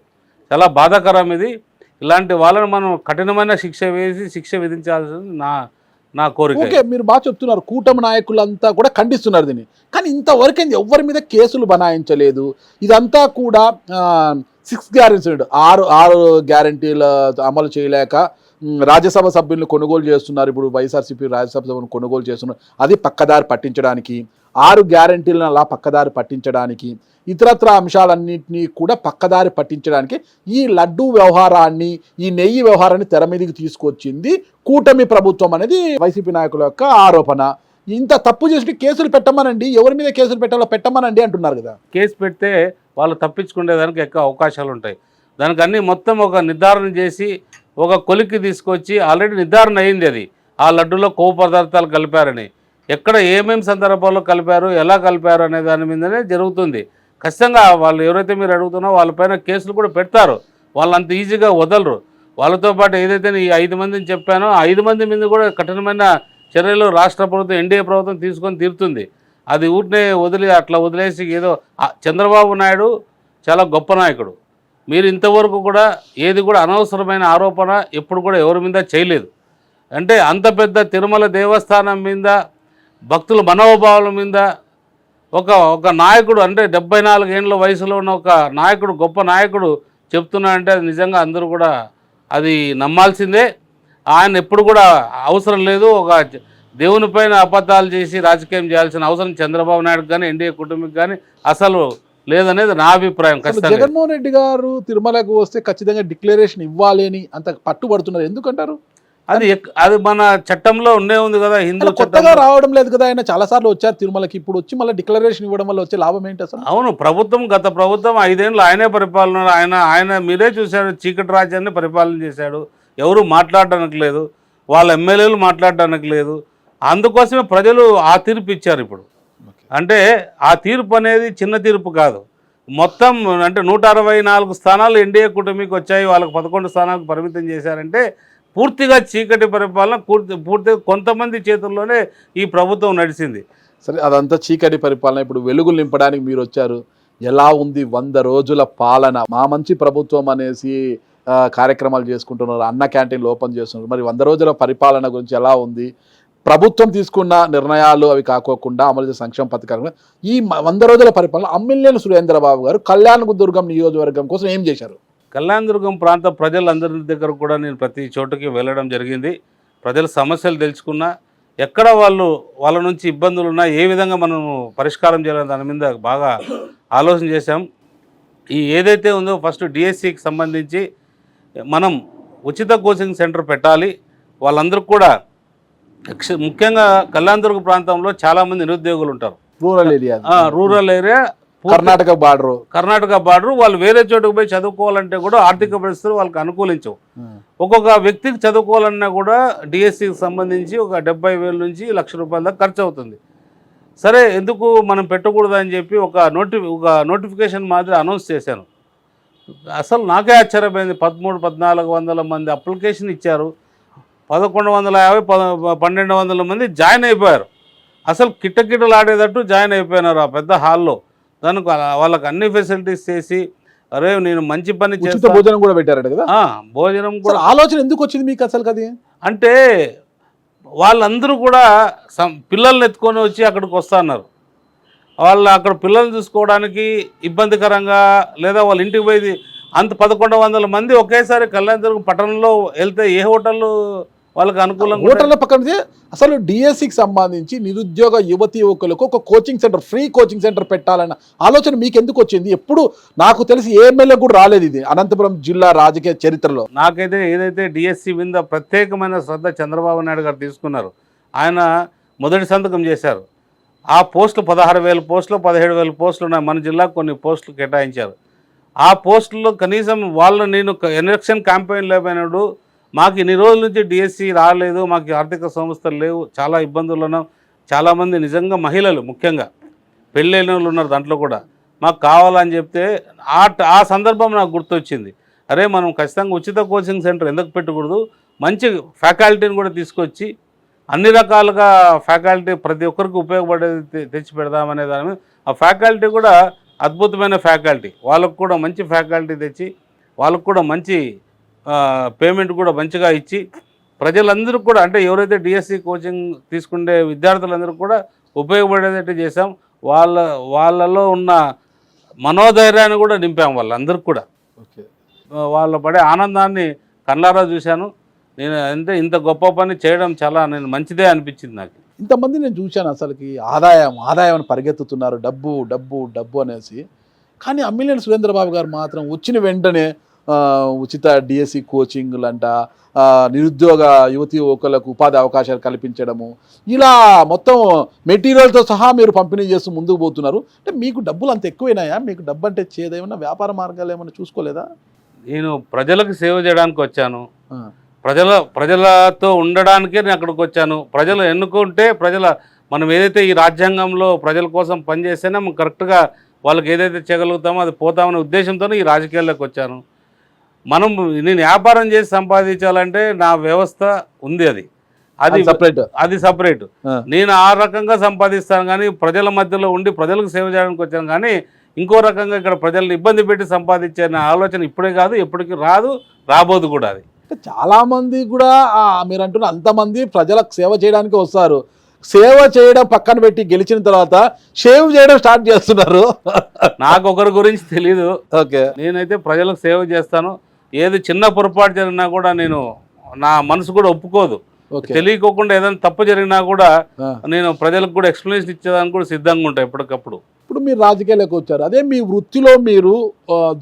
చాలా బాధాకరం ఇది. ఇలాంటి వాళ్ళని మనం కఠినమైన శిక్ష విధించాల్సింది నా కోరిక. ఓకే, మీరు బాగా చెప్తున్నారు. కూటమి నాయకులంతా కూడా ఖండిస్తున్నారు దీన్ని. కానీ ఇంతవరకు ఎవరి మీద కేసులు బనాయించలేదు. ఇదంతా కూడా 6 గ్యారెంటీలు, ఆరు గ్యారెంటీలు అమలు చేయలేక రాజ్యసభ సభ్యులను కొనుగోలు చేస్తున్నారు. ఇప్పుడు వైఎస్ఆర్సీపీ రాజ్యసభ సభ్యులను కొనుగోలు చేస్తున్నారు. అది పక్కదారి పట్టించడానికి, 6 గ్యారెంటీలను అలా పక్కదారి పట్టించడానికి, ఇతరత్ర అంశాలన్నింటినీ కూడా పక్కదారి పట్టించడానికి ఈ లడ్డూ వ్యవహారాన్ని, ఈ నెయ్యి వ్యవహారాన్ని తెర మీదకి తీసుకొచ్చింది కూటమి ప్రభుత్వం అనేది వైసీపీ నాయకుల యొక్క ఆరోపణ. ఇంత తప్పు చేసి కేసులు పెట్టమనండి, ఎవరి మీద కేసులు పెట్టాలో పెట్టమనండి అంటున్నారు కదా. కేసు పెడితే వాళ్ళు తప్పించుకునేదానికి ఎక్కువ అవకాశాలు ఉంటాయి. దానికి అన్ని మొత్తం ఒక నిర్ధారణ చేసి ఒక కొలిక్కి తీసుకొచ్చి ఆల్రెడీ నిర్ధారణ అయింది అది ఆ లడ్డూలో కొవ్వు పదార్థాలు కలిపారని. ఎక్కడ ఏమేమి సందర్భాల్లో కలిపారు, ఎలా కలిపారు అనే దాని మీదనే జరుగుతుంది. ఖచ్చితంగా వాళ్ళు ఎవరైతే మీరు అడుగుతున్నారో వాళ్ళపైన కేసులు కూడా పెడతారు. వాళ్ళు అంత ఈజీగా వదలరు. వాళ్ళతో పాటు ఏదైతే ఈ 5 మందిని చెప్పానో 5 మంది మీద కూడా కఠినమైన చర్యలు రాష్ట్ర ప్రభుత్వం, ఎన్డీఏ ప్రభుత్వం తీసుకొని తీరుతుంది. అది ఊరినే అట్లా వదిలేసి ఏదో చంద్రబాబు నాయుడు చాలా గొప్ప నాయకుడు. మీరు ఇంతవరకు కూడా ఏది కూడా అనవసరమైన ఆరోపణ ఎప్పుడు కూడా ఎవరి మీద చేయలేదు. అంటే అంత పెద్ద తిరుమల దేవస్థానం మీద, భక్తుల మనోభావాల మీద ఒక నాయకుడు, అంటే 74 ఏళ్ళ వయసులో ఉన్న ఒక నాయకుడు, గొప్ప నాయకుడు చెప్తున్నాడంటే అది నిజంగా అందరూ కూడా అది నమ్మాల్సిందే. ఆయన ఎప్పుడు కూడా అవసరం లేదు ఒక దేవుని పైన అబద్ధాలు చేసి రాజకీయం చేయాల్సిన అవసరం చంద్రబాబు నాయుడు కానీ ఎన్డీఏ కుటుంబం కానీ అసలు లేదనేది నా అభిప్రాయం. జగన్మోహన్ రెడ్డి గారు తిరుమలకు వస్తే ఖచ్చితంగా డిక్లరేషన్ ఇవ్వాలి అని అంత పట్టుబడుతున్నారు, ఎందుకంటారు? అది మన చట్టంలో ఉంది కదా, హిందూ కొత్తగా రావడం లేదు కదా. ఆయన చాలా సార్లు వచ్చారు తిరుమలకి, ఇప్పుడు వచ్చి మళ్ళీ డిక్లరేషన్ ఇవ్వడం వల్ల వచ్చే లాభం ఏంటి అసలు? అవును, గత ప్రభుత్వం 5 ఏళ్ళు ఆయనే పరిపాలన, ఆయన మీరే చూశారు, చీకటి రాజ్యాన్ని పరిపాలన చేశాడు. ఎవరు మాట్లాడడానికి లేదు, వాళ్ళ ఎమ్మెల్యేలు మాట్లాడడానికి లేదు. అందుకోసమే ప్రజలు ఆ తీర్పు ఇచ్చారు. ఇప్పుడు అంటే ఆ తీర్పు అనేది చిన్న తీర్పు కాదు. మొత్తం అంటే 164 స్థానాలు ఎన్డీఏ కూటమికి వచ్చాయి, వాళ్ళకి 11 స్థానాలకు పరిమితం చేశారంటే పూర్తిగా చీకటి పరిపాలన, పూర్తిగా కొంతమంది చేతుల్లోనే ఈ ప్రభుత్వం నడిచింది. సరే, అదంతా చీకటి పరిపాలన. ఇప్పుడు వెలుగులు నింపడానికి మీరు వచ్చారు. ఎలా ఉంది 100 రోజుల పాలన? మా మంచి ప్రభుత్వం అనేసి కార్యక్రమాలు చేసుకుంటున్నారు, అన్న క్యాంటీన్లు ఓపెన్ చేస్తున్నారు. మరి 100 రోజుల పరిపాలన గురించి ఎలా ఉంది? ప్రభుత్వం తీసుకున్న నిర్ణయాలు అవి కాకోకుండా అమలు చేసే సంక్షేమ పథకాలు, ఈ 100 రోజుల పరిపాలన అమ్మిల్లేని సురేంద్రబాబు గారు కళ్యాణదుర్గం నియోజకవర్గం కోసం ఏం చేశారు? కళ్యాణదుర్గం ప్రాంత ప్రజలందరి దగ్గర కూడా నేను ప్రతి చోటుకి వెళ్ళడం జరిగింది. ప్రజల సమస్యలు తెలుసుకున్నా, ఎక్కడ వాళ్ళ నుంచి ఇబ్బందులు ఉన్నా ఏ విధంగా మనం పరిష్కారం చేయాలని దాని మీద బాగా ఆలోచన చేశాం. ఏదైతే ఉందో ఫస్ట్ డిఎస్సికి సంబంధించి మనం ఉచిత కోచింగ్ సెంటర్ పెట్టాలి. వాళ్ళందరూ కూడా ముఖ్యంగా కళ్యాణదుర్గ ప్రాంతంలో చాలామంది నిరుద్యోగులు ఉంటారు. Rural area, Karnataka border. వాళ్ళు వేరే చోటుకు పోయి చదువుకోవాలంటే కూడా ఆర్థిక పరిస్థితులు వాళ్ళకి అనుకూలించవు. ఒక్కొక్క వ్యక్తికి చదువుకోవాలన్నా కూడా డిఎస్సికి సంబంధించి ఒక 70,000 నుంచి 1,00,000 రూపాయల దాకా ఖర్చు అవుతుంది. సరే, ఎందుకు మనం పెట్టకూడదు అని చెప్పి ఒక నోటిఫికేషన్ మాదిరి అనౌన్స్ చేశాను. అసలు నాకే ఆశ్చర్యమైంది. 1300-1400 మంది అప్లికేషన్ ఇచ్చారు. 1150 1200 మంది జాయిన్ అయిపోయారు. అసలు కిటకిటలాడేటట్టు జాయిన్ అయిపోయినారు ఆ పెద్ద హాల్లో. దానికి వాళ్ళకి అన్ని ఫెసిలిటీస్ చేసి, అరే నేను మంచి పని చేస్తా, భోజనం కూడా పెట్టారట కదా. భోజనం కూడా. ఆలోచన ఎందుకు వచ్చింది మీకు అసలు? కదా అంటే వాళ్ళందరూ కూడా పిల్లల్ని ఎత్తుకొని వచ్చి అక్కడికి వస్తున్నారు. వాళ్ళు అక్కడ పిల్లల్ని చూసుకోవడానికి ఇబ్బందికరంగా, లేదా వాళ్ళ ఇంటికి పోయి అంత 1100 మంది ఒకేసారి కళ్యాణదుర్గం పట్టణంలో వెళ్తే ఏ హోటళ్ళు వాళ్ళకి అనుకూలంగా? హోటళ్ళ పక్కన అసలు డిఎస్సికి సంబంధించి నిరుద్యోగ యువతి యువకులకు ఒక coaching centre, free coaching centre పెట్టాలన్న ఆలోచన మీకు ఎందుకు వచ్చింది? ఎప్పుడు నాకు తెలిసి ఏ ఎమ్మెల్యే కూడా రాలేదు ఇది అనంతపురం జిల్లా రాజకీయ చరిత్రలో. నాకైతే ఏదైతే డిఎస్సి మీద ప్రత్యేకమైన శ్రద్ధ చంద్రబాబు నాయుడు గారు తీసుకున్నారు, ఆయన మొదటి సంతకం చేశారు. ఆ పోస్టులు 16,000 పోస్టులు, 17,000 పోస్టులు ఉన్నాయి. మన జిల్లాకు కొన్ని పోస్టులు కేటాయించారు. ఆ పోస్టుల్లో కనీసం నేను ఎలక్షన్ క్యాంపెయిన్లో పోయినాడు, మాకు ఇన్ని రోజుల నుంచి డిఎస్సి రాలేదు, మాకు ఆర్థిక సంస్థలు లేవు, చాలా ఇబ్బందులు ఉన్నాం. చాలామంది నిజంగా మహిళలు, ముఖ్యంగా పెళ్ళైన వాళ్ళు ఉన్నారు దాంట్లో కూడా, మాకు కావాలని చెప్తే ఆ సందర్భం నాకు గుర్తొచ్చింది. అరే మనం ఖచ్చితంగా ఉచిత కోచింగ్ సెంటర్ ఎందుకు పెట్టకూడదు, మంచి ఫ్యాకల్టీని కూడా తీసుకొచ్చి అన్ని రకాలుగా ఫ్యాకల్టీ ప్రతి ఒక్కరికి ఉపయోగపడేది తెచ్చి పెడదామనే దాని మీద ఆ ఫ్యాకల్టీ కూడా అద్భుతమైన ఫ్యాకల్టీ, వాళ్ళకు కూడా మంచి ఫ్యాకల్టీ తెచ్చి వాళ్ళకు కూడా మంచి పేమెంట్ కూడా మంచిగా ఇచ్చి ప్రజలందరూ కూడా అంటే ఎవరైతే డిఎస్సి కోచింగ్ తీసుకునే విద్యార్థులందరూ కూడా ఉపయోగపడేటట్టు చేసాం. వాళ్ళలో ఉన్న మనోధైర్యాన్ని కూడా నింపాం వాళ్ళందరికీ కూడా. ఓకే, వాళ్ళు పడే ఆనందాన్ని కళ్ళారా చూశాను. నేను అంటే ఇంత గొప్ప పని చేయడం చాలా నేను మంచిదే అనిపించింది నాకు. ఇంతమంది నేను చూశాను అసలుకి ఆదాయం అని పరిగెత్తుతున్నారు, డబ్బు డబ్బు డబ్బు అనేసి. కానీ అమ్మినేని సురేంద్రబాబు గారు మాత్రం వచ్చిన వెంటనే ఉచిత డిఎస్సి కోచింగ్లంట, నిరుద్యోగ యువతి యువకులకు ఉపాధి అవకాశాలు కల్పించడము, ఇలా మొత్తం మెటీరియల్తో సహా మీరు పంపిణీ చేస్తూ ముందుకు పోతున్నారు. అంటే మీకు డబ్బులు అంత ఎక్కువైనాయా? మీకు డబ్బు అంటే చేదేమన్నా వ్యాపార మార్గాలు ఏమైనా చూసుకోలేదా? నేను ప్రజలకు సేవ చేయడానికి వచ్చాను, ప్రజలతో ఉండడానికే నేను అక్కడికి వచ్చాను. ప్రజలు ఎన్నుకుంటే మనం ఏదైతే ఈ రాజ్యాంగంలో ప్రజల కోసం పనిచేస్తేనే మనం కరెక్ట్గా వాళ్ళకి ఏదైతే చేయగలుగుతామో అది పోతామనే ఉద్దేశంతోనే ఈ రాజకీయాల్లోకి వచ్చాను. నేను వ్యాపారం చేసి సంపాదించాలంటే నా వ్యవస్థ ఉంది, అది సపరేట్. నేను ఆ రకంగా సంపాదిస్తాను కానీ ప్రజల మధ్యలో ఉండి ప్రజలకు సేవ చేయడానికి వచ్చాను. కానీ ఇంకో రకంగా ఇక్కడ ప్రజల్ని ఇబ్బంది పెట్టి సంపాదించే ఆలోచన ఇప్పుడే కాదు, ఎప్పటికీ రాదు, రాబోదు కూడా. అది చాలా మంది కూడా మీరు అంటున్న అంతమంది ప్రజలకు సేవ చేయడానికి వస్తారు, సేవ చేయడం పక్కన పెట్టి గెలిచిన తర్వాత సేవ్ చేయడం స్టార్ట్ చేస్తున్నారు. నాకు ఒకరి గురించి తెలీదు. ఓకే, నేనైతే ప్రజలకు సేవ చేస్తాను. ఏది చిన్న పొరపాటు జరిగినా కూడా నా మనసు కూడా ఒప్పుకోదు. తెలియకోకుండా ఏదైనా తప్పు జరిగినా కూడా నేను ప్రజలకు కూడా ఎక్స్ప్లెనేషన్ ఇచ్చేదానికి కూడా సిద్ధంగా ఉంటాయి ఎప్పటికప్పుడు. ఇప్పుడు మీరు రాజకీయాలకు వచ్చారు, అదే మీ వృత్తిలో మీరు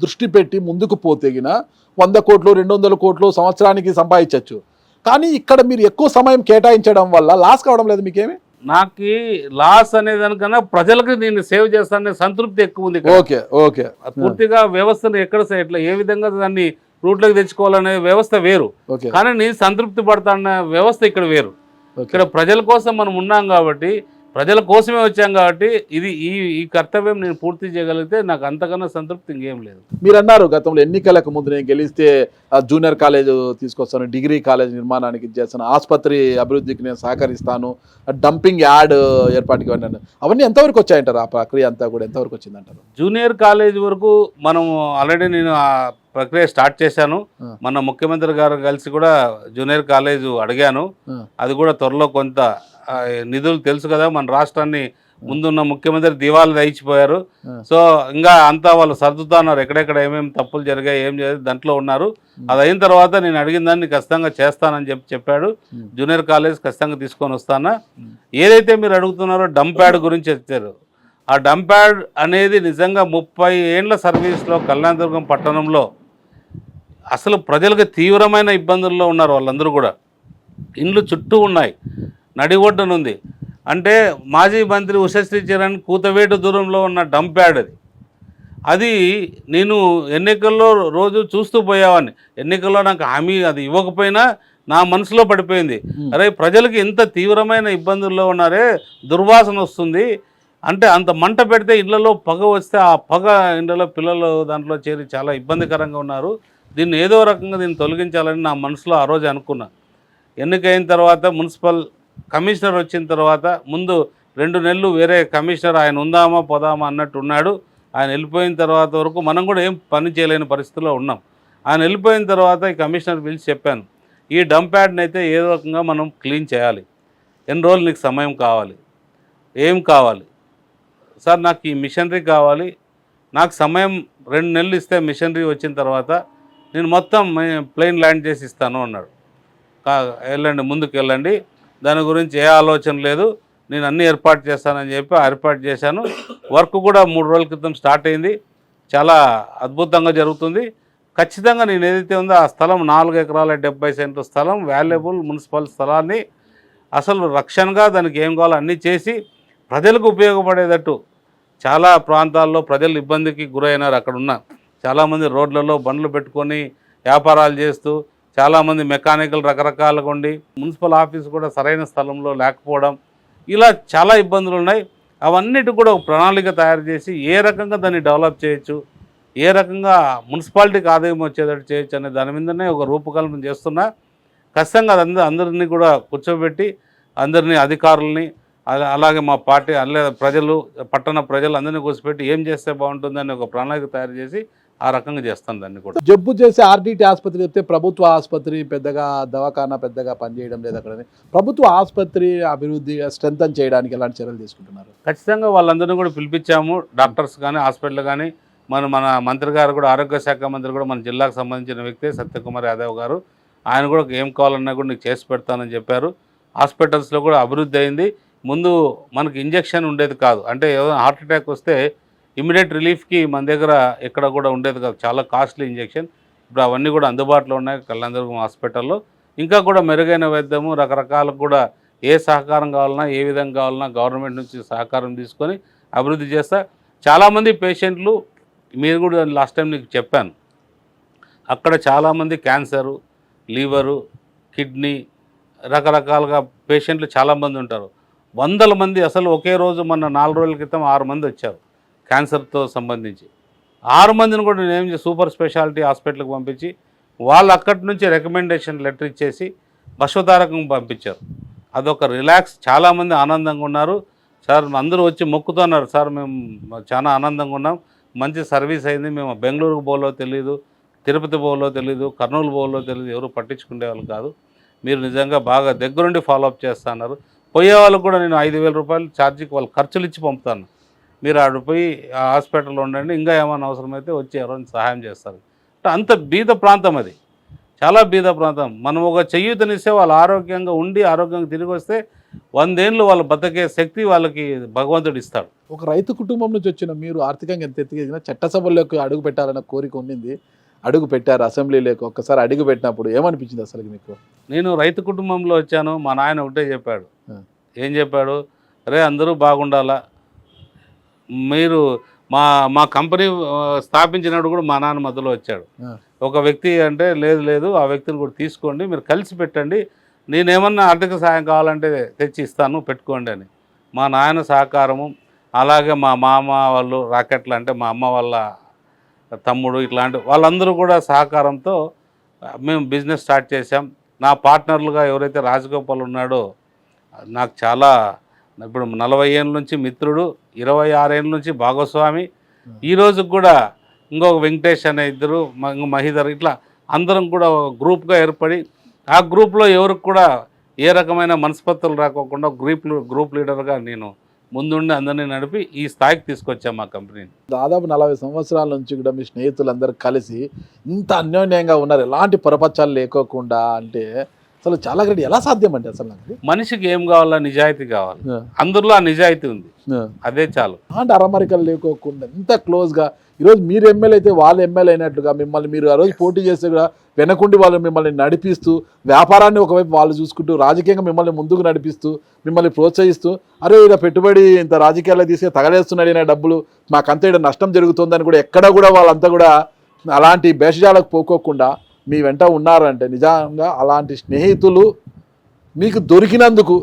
దృష్టి పెట్టి ముందుకు పోతేగిన 100 కోట్లు 200 కోట్లు సంవత్సరానికి సంపాదించవచ్చు. కానీ ఇక్కడ మీరు ఎక్కువ సమయం కేటాయించడం వల్ల లాస్ కావడం లేదు మీకేమి? నాకు లాస్ అనే దానికన్నా ప్రజలకు నేను సేవ్ చేస్తాననే సంతృప్తి ఎక్కువ ఉంది. ఓకే ఓకే, పూర్తిగా వ్యవస్థను ఎట్లా ఏ విధంగా దాన్ని రూట్లోకి తెచ్చుకోవాలనే వ్యవస్థ వేరు, కానీ నేను సంతృప్తి పడతాన్న వ్యవస్థ ఇక్కడ వేరు. ఇక్కడ ప్రజల కోసం మనం ఉన్నాం కాబట్టి, ప్రజల కోసమే వచ్చాం కాబట్టి ఈ కర్తవ్యం నేను పూర్తి చేయగలిగితే నాకు అంతకన్నా సంతృప్తి ఇంకేం లేదు. మీరు అన్నారు గతంలో ఎన్నికలకు ముందు నేను గెలిస్తే జూనియర్ కాలేజ్ తీసుకొస్తాను, డిగ్రీ కాలేజ్ నిర్మాణానికి చేస్తాను, ఆసుపత్రి అభివృద్ధికి నేను సహకరిస్తాను, డంపింగ్ యార్డ్ ఏర్పాటుకి అన్నాను. అవన్నీ ఎంతవరకు వచ్చాయంటారు? ఆ ప్రక్రియ అంతా కూడా ఎంతవరకు వచ్చిందంటారు? జూనియర్ కాలేజ్ వరకు మనం ఆల్రెడీ నేను ఆ ప్రక్రియ స్టార్ట్ చేశాను. మన ముఖ్యమంత్రి గారు కలిసి కూడా జూనియర్ కాలేజ్ అడిగాను. అది కూడా త్వరలో కొంత నిధులు తెలుసు కదా, మన రాష్ట్రాన్ని ముందున్న ముఖ్యమంత్రి దివాళా దయచిపోయారు. సో ఇంకా అంతా వాళ్ళు సర్దుతున్నారు, ఎక్కడెక్కడ ఏమేమి తప్పులు జరిగాయి ఏం జరిగాయి దాంట్లో ఉన్నారు. అది అయిన తర్వాత నేను అడిగిన దాన్ని ఖచ్చితంగా చేస్తానని చెప్పాడు. జూనియర్ కాలేజ్ ఖచ్చితంగా తీసుకొని వస్తాను. ఏదైతే మీరు అడుగుతున్నారో డంప్ యార్డ్ గురించి వచ్చారు, ఆ డంప్ యార్డ్ అనేది నిజంగా 30 ఏండ్ల సర్వీస్లో కళ్యాణదుర్గం పట్టణంలో అసలు ప్రజలకు తీవ్రమైన ఇబ్బందుల్లో ఉన్నారు. వాళ్ళందరూ కూడా ఇండ్లు చుట్టూ ఉన్నాయి, నడి ఒడ్డునుంది. అంటే మాజీ మంత్రి ఉషశ్రీ చరణ్ కూతవేటు దూరంలో ఉన్న డంప్ యార్డ్ అది నేను ఎన్నికల్లో రోజు చూస్తూ పోయేవాడిని. ఎన్నికల్లో నాకు హామీ అది ఇవ్వకపోయినా నా మనసులో పడిపోయింది, అరే ప్రజలకి ఎంత తీవ్రమైన ఇబ్బందుల్లో ఉన్నారే, దుర్వాసన వస్తుంది. అంటే అంత మంట పెడితే ఇళ్లలో పొగ వస్తే ఆ పొగ ఇండ్లలో పిల్లలు దాంట్లో చేరి చాలా ఇబ్బందికరంగా ఉన్నారు. దీన్ని ఏదో రకంగా దీన్ని తొలగించాలని నా మనసులో ఆ రోజు అనుకున్నా. ఎన్నికైన తర్వాత మున్సిపల్ కమిషనర్ వచ్చిన తర్వాత ముందు 2 నెలలు వేరే కమిషనర్ ఆయన ఉందామా పోదామా అన్నట్టు ఉన్నాడు. ఆయన వెళ్ళిపోయిన తర్వాత వరకు మనం కూడా ఏం పని చేయలేని పరిస్థితిలో ఉన్నాం. ఆయన వెళ్ళిపోయిన తర్వాత ఈ కమిషనర్ పిలిచి చెప్పాను, ఈ డంప్ యార్డ్ని అయితే ఏదో రకంగా మనం క్లీన్ చేయాలి. ఎన్ని రోజులు నీకు సమయం కావాలి, ఏం కావాలి? సార్ నాకు ఈ మిషనరీ కావాలి, నాకు సమయం 2 నెలలు ఇస్తే మిషనరీ వచ్చిన తర్వాత నేను మొత్తం ప్లేన్ ల్యాండ్ చేసి ఇస్తాను అన్నాడు. వెళ్ళండి, ముందుకు వెళ్ళండి, దాని గురించి ఏ ఆలోచన లేదు, నేను అన్నీ ఏర్పాటు చేస్తానని చెప్పి ఏర్పాటు చేశాను. వర్క్ కూడా 3 రోజుల క్రితం స్టార్ట్ అయింది, చాలా అద్భుతంగా జరుగుతుంది. ఖచ్చితంగా నేను ఏదైతే ఉందో ఆ స్థలం 4 ఎకరాల 70 సెంట్లు స్థలం, వాల్యుబుల్ మున్సిపల్ స్థలాన్ని అసలు రక్షణగా దానికి ఏం కావాలో అన్నీ చేసి ప్రజలకు ఉపయోగపడేటట్టు. చాలా ప్రాంతాల్లో ప్రజలు ఇబ్బందికి గురైనారు. అక్కడ ఉన్న చాలామంది రోడ్లలో బండ్లు పెట్టుకొని వ్యాపారాలు చేస్తూ, చాలామంది మెకానికల్ రకరకాలుగా ఉండి, మున్సిపల్ ఆఫీస్ కూడా సరైన స్థలంలో లేకపోవడం, ఇలా చాలా ఇబ్బందులు ఉన్నాయి. అవన్నిటి కూడా ఒక ప్రణాళిక తయారు చేసి ఏ రకంగా దాన్ని డెవలప్ చేయొచ్చు, ఏ రకంగా మున్సిపాలిటీకి ఆదాయం వచ్చేటట్టు చేయొచ్చు అనే దాని మీదనే ఒక రూపకల్పన చేస్తున్నా. ఖచ్చితంగా అందరినీ కూడా కూర్చోబెట్టి అందరినీ అధికారుల్ని అలాగే మా పార్టీ ప్రజలు పట్టణ ప్రజలు అందరినీ కూర్చోపెట్టి ఏం చేస్తే బాగుంటుందని ఒక ప్రణాళిక తయారు చేసి ఆ రకంగా చేస్తాను దాన్ని కూడా. జబ్బు చేసి ఆర్డిటి ఆసుపత్రి చెప్తే ప్రభుత్వ ఆసుపత్రి పెద్దగా దవాఖానా పెద్దగా పనిచేయడం లేదు అక్కడ. ప్రభుత్వ ఆసుపత్రి అభివృద్ధి స్ట్రెంథన్ చేయడానికి ఎలాంటి చర్యలు తీసుకుంటున్నారు? ఖచ్చితంగా వాళ్ళందరినీ కూడా పిలిపించాము. డాక్టర్స్ కానీ హాస్పిటల్ కానీ మన మంత్రి గారు కూడా, ఆరోగ్య శాఖ మంత్రి కూడా మన జిల్లాకు సంబంధించిన వ్యక్తే సత్యకుమార్ యాదవ్ గారు, ఆయన కూడా ఏం కావాలన్నా కూడా నీకు చేసి పెడతానని చెప్పారు. హాస్పిటల్స్లో కూడా అభివృద్ధి అయింది. ముందు మనకు ఇంజెక్షన్ ఉండేది కాదు, అంటే ఏదైనా హార్ట్ అటాక్ వస్తే ఇమీడియట్ రిలీఫ్కి మన దగ్గర ఎక్కడ కూడా ఉండేది కాదు, చాలా కాస్ట్లీ ఇంజెక్షన్. ఇప్పుడు అవన్నీ కూడా అందుబాటులో ఉన్నాయి కళ్యాణదుర్గం హాస్పిటల్లో. ఇంకా కూడా మెరుగైన వైద్యము, రకరకాలకు కూడా ఏ సహకారం కావాలన్నా ఏ విధంగా కావాలన్నా గవర్నమెంట్ నుంచి సహకారం తీసుకొని అభివృద్ధి చేస్తా. చాలామంది పేషెంట్లు, మీరు కూడా లాస్ట్ టైం నీకు చెప్పాను, అక్కడ చాలామంది క్యాన్సరు, లివరు, కిడ్నీ రకరకాలుగా పేషెంట్లు చాలామంది ఉంటారు. వందల మంది అసలు ఒకే రోజు మొన్న 4 రోజుల క్రితం 6 మంది వచ్చారు క్యాన్సర్తో సంబంధించి. 6 మందిని కూడా నేను సూపర్ స్పెషాలిటీ హాస్పిటల్కి పంపించి వాళ్ళు అక్కడి నుంచి రికమెండేషన్ లెటర్ ఇచ్చేసి బసవతారకం పంపించారు. అదొక రిలాక్స్, చాలామంది ఆనందంగా ఉన్నారు. సార్ అందరూ వచ్చి మొక్కుతున్నారు, సార్ మేము చాలా ఆనందంగా ఉన్నాం, మంచి సర్వీస్ అయింది, మేము బెంగళూరుకు పోలో తెలియదు, తిరుపతి పోలో తెలియదు, కర్నూలు పోలో తెలియదు, ఎవరు పట్టించుకునే వాళ్ళు కాదు, మీరు నిజంగా బాగా దగ్గరుండి ఫాలోఅప్ చేస్తున్నారు. పోయే వాళ్ళకు కూడా నేను 5,000 రూపాయలు ఛార్జీకి వాళ్ళు ఖర్చులు ఇచ్చి పంపుతాను, మీరు ఆడ పోయి ఆ హాస్పిటల్లో ఉండండి, ఇంకా ఏమైనా అవసరమైతే వచ్చి ఎవరైనా సహాయం చేస్తారు. అంత బీద ప్రాంతం అది, చాలా బీద ప్రాంతం. మనం ఒక చెయ్యూతనిస్తే వాళ్ళు ఆరోగ్యంగా ఉండి ఆరోగ్యంగా తిరిగి వస్తే 100 ఏళ్ళు వాళ్ళు బతికే శక్తి వాళ్ళకి భగవంతుడు ఇస్తాడు. ఒక రైతు కుటుంబం నుంచి వచ్చిన మీరు ఆర్థికంగా ఎంత ఎత్తుకెదిగినా చట్టసభల్లోకి అడుగు పెట్టాలన్న కోరిక ఉండింది, అడుగు పెట్టారు అసెంబ్లీలోకి. ఒక్కసారి అడుగు పెట్టినప్పుడు ఏమనిపించింది అసలు మీకు? నేను రైతు కుటుంబంలో వచ్చాను. మా నాయన ఒకటే చెప్పాడు, ఏం చెప్పాడు, రే అందరూ బాగుండాలా, మీరు మా కంపెనీ స్థాపించినప్పుడు కూడా మా నాన్న మధ్యలో వచ్చాడు. ఒక వ్యక్తి అంటే లేదు ఆ వ్యక్తిని కూడా తీసుకోండి, మీరు కలిసి పెట్టండి, నేనేమన్నా ఆర్థిక సాయం కావాలంటే తెచ్చి ఇస్తాను, పెట్టుకోండి అని. మా నాయన సహకారము, అలాగే మా మామ వాళ్ళు రాకెట్లు అంటే మా అమ్మ వాళ్ళ తమ్ముడు, ఇట్లాంటి వాళ్ళందరూ కూడా సహకారంతో మేము బిజినెస్ స్టార్ట్ చేసాం. నా పార్ట్నర్లుగా ఎవరైతే రాజగోపాల్ ఉన్నాడో నాకు చాలా, ఇప్పుడు 40 ఏళ్ళ నుంచి మిత్రుడు, 26 ఏళ్ళ నుంచి భాగస్వామి, ఈరోజు కూడా ఇంకొక వెంకటేష్ అనే ఇద్దరు, మహిధర్, ఇట్లా అందరం కూడా గ్రూప్గా ఏర్పడి ఆ గ్రూప్లో ఎవరికి కూడా ఏ రకమైన మనస్పర్ధలు రాకోకుండా గ్రూప్ లీడర్గా నేను ముందుండి అందరినీ నడిపి ఈ స్థాయికి తీసుకొచ్చాం మా కంపెనీని. దాదాపు 40 సంవత్సరాల నుంచి కూడా మీ స్నేహితులందరూ కలిసి ఇంత అన్యోన్యంగా ఉన్నారు, ఎలాంటి పొరపచ్చాలు లేకోకుండా, అంటే అసలు చాలా గ్రేట్. ఎలా సాధ్యం అంటే అసలు నాకు మనిషికి ఏం కావాలా, నిజాయితీ కావాలి, అందరిలో ఆ నిజాయితీ ఉంది, అదే చాలు. అంటే అరమరికలు లేకోకుండా ఇంత క్లోజ్గా ఈరోజు మీరు ఎమ్మెల్యే అయితే వాళ్ళు ఎమ్మెల్యే అయినట్లుగా మిమ్మల్ని మీరు ఆ రోజు పోటీ చేస్తే కూడా వెనకుండి వాళ్ళు మిమ్మల్ని నడిపిస్తూ, వ్యాపారాన్ని ఒకవైపు వాళ్ళు చూసుకుంటూ, రాజకీయంగా మిమ్మల్ని ముందుకు నడిపిస్తూ, మిమ్మల్ని ప్రోత్సహిస్తూ, అరే ఇలా పెట్టుబడి ఇంత రాజకీయాల్లో తీసే తగలేస్తున్నాడు అయినా డబ్బులు, మాకంత ఇక్కడ నష్టం జరుగుతుందని కూడా ఎక్కడ కూడా వాళ్ళంతా కూడా అలాంటి భేషజాలకు పోకోకుండా మీ వెంట ఉన్నారంటే నిజంగా అలాంటి స్నేహితులు మీకు దొరికినందుకు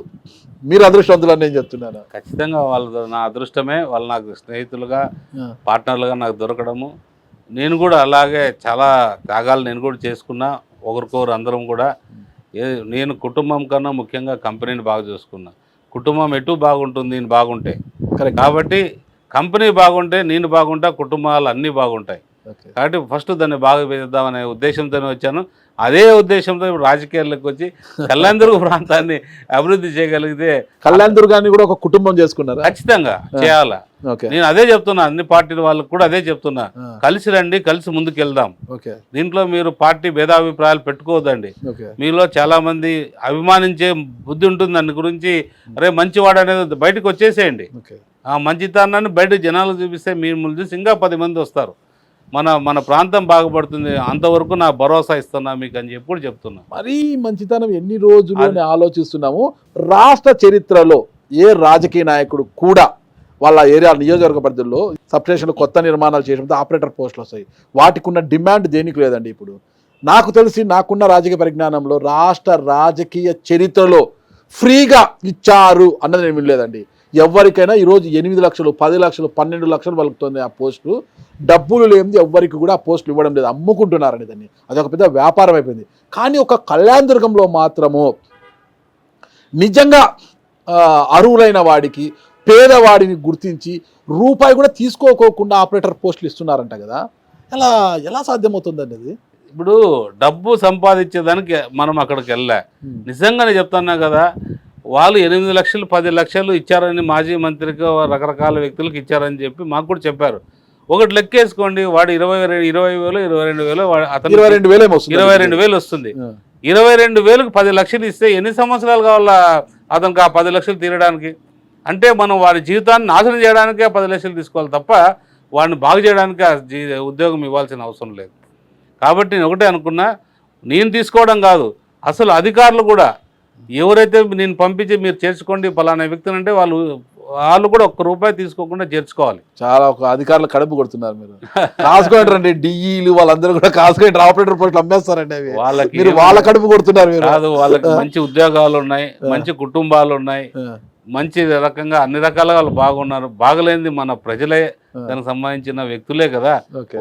మీరు అదృష్టవంతులని నేను చెప్తున్నాను. ఖచ్చితంగా వాళ్ళు నా అదృష్టమే, వాళ్ళు నాకు స్నేహితులుగా పార్ట్నర్లుగా నాకు దొరకడము. నేను కూడా అలాగే చాలా త్యాగాలు నేను కూడా చేసుకున్నా, ఒకరికొకరు అందరం కూడా. నేను కుటుంబం కన్నా ముఖ్యంగా కంపెనీని బాగా చూసుకున్నా. కుటుంబం ఎటు బాగుంటుంది నేను బాగుంటే, కాబట్టి కంపెనీ బాగుంటే నేను బాగుంటా, కుటుంబాలు అన్నీ బాగుంటాయి. కాబట్టి ఫస్ట్ దాన్ని బాగా చేద్దామనే ఉద్దేశంతోనే వచ్చాను. అదే ఉద్దేశంతో ఇప్పుడు రాజకీయాల్లోకి వచ్చి కళ్యాణదుర్గ ప్రాంతాన్ని అభివృద్ధి చేయగలిగితే, కళ్యాణదుర్గాన్ని కూడా ఒక కుటుంబం చేసుకున్నారు, ఖచ్చితంగా చేయాలా. నేను అదే చెప్తున్నా, అన్ని పార్టీల వాళ్ళకి కూడా అదే చెప్తున్నా, కలిసి రండి, కలిసి ముందుకు వెళ్దాం. దీంట్లో మీరు పార్టీ భేదాభిప్రాయాలు పెట్టుకోవద్దండి. మీలో చాలా మంది అభిమానించే బుద్ధి ఉంటుంది, దాని గురించి అరే మంచివాడు అనేది బయటకు వచ్చేసేయండి. ఆ మంచితనాన్ని బయట జనాలు చూపిస్తే మిమ్మల్ని చూసి ఇంకా 10 మంది వస్తారు, మన ప్రాంతం బాగుపడుతుంది, అంతవరకు నా భరోసా ఇస్తున్నా మీకు అని చెప్పి చెప్తున్నా. మరీ మంచితనం ఎన్ని రోజులు ఆలోచిస్తున్నాము. రాష్ట్ర చరిత్రలో ఏ రాజకీయ నాయకుడు కూడా వాళ్ళ ఏరియా నియోజకవర్గ పరిధిలో సబ్స్టేషన్లు కొత్త నిర్మాణాలు చేసినప్పుడు ఆపరేటర్ పోస్టులు వస్తాయి, వాటికి ఉన్న డిమాండ్ దేనికి లేదండి. ఇప్పుడు నాకు తెలిసి నాకున్న రాజకీయ పరిజ్ఞానంలో రాష్ట్ర రాజకీయ చరిత్రలో ఫ్రీగా ఇచ్చారు అన్నది నేను వినలేదండి. ఎవరికైనా ఈరోజు 8 లక్షలు, 10 లక్షలు, 12 లక్షలు పలుకుతుంది ఆ పోస్టులు. డబ్బులు లేనిది ఎవ్వరికి కూడా ఆ పోస్టులు ఇవ్వడం లేదు, అమ్ముకుంటున్నారని దాన్ని. అదొక పెద్ద వ్యాపారం అయిపోయింది. కానీ ఒక కళ్యాణదుర్గంలో మాత్రము నిజంగా అర్హులైన వాడికి పేదవాడిని గుర్తించి రూపాయి కూడా తీసుకోకోకుండా ఆపరేటర్ పోస్టులు ఇస్తున్నారంట కదా, ఎలా సాధ్యమవుతుంది అనేది? ఇప్పుడు డబ్బు సంపాదించేదానికి మనం అక్కడికి వెళ్ళా. నిజంగానే చెప్తున్నా కదా, వాళ్ళు 8 లక్షలు 10 లక్షలు ఇచ్చారని మాజీ మంత్రికి రకరకాల వ్యక్తులకు ఇచ్చారని చెప్పి మాకు కూడా చెప్పారు. ఒకటి లెక్కేసుకోండి, వాడు 20,000 22,000 అతను 22,000 వస్తుంది. 22,000కు 10 లక్షలు ఇస్తే ఎన్ని సంవత్సరాలు కావాలా అతనికి ఆ 10 లక్షలు తీరడానికి? అంటే మనం వాడి జీవితాన్ని నాశనం చేయడానికే 10 లక్షలు తీసుకోవాలి తప్ప వాడిని బాగు చేయడానికి ఆ ఉద్యోగం ఇవ్వాల్సిన అవసరం లేదు. కాబట్టి నేను ఒకటే అనుకున్నా, నేను తీసుకోవడం కాదు, అసలు అధికారులు కూడా ఎవరైతే నేను పంపించి మీరు చేర్చుకోండి పలానా వ్యక్తిని అంటే వాళ్ళు కూడా ₹1 తీసుకోకుండా చేర్చుకోవాలి. చాలా అధికారులు కడుపు కొడుతున్నారు మీరు. కాసుకోండి డిఈలు వాళ్ళందరూ కూడా కాసుకోండి, ఆపరేటర్ పోస్టులు అమ్మేస్తారండి అవి. వాళ్ళ కడుపు కొడుతున్నారు మీరు. కాదు, వాళ్ళకి మంచి ఉద్యోగాలు ఉన్నాయి, మంచి కుటుంబాలు ఉన్నాయి, మంచి రకంగా అన్ని రకాలుగా వాళ్ళు బాగున్నారు. బాగలేనిది మన ప్రజలే, దానికి సంబంధించిన వ్యక్తులే కదా.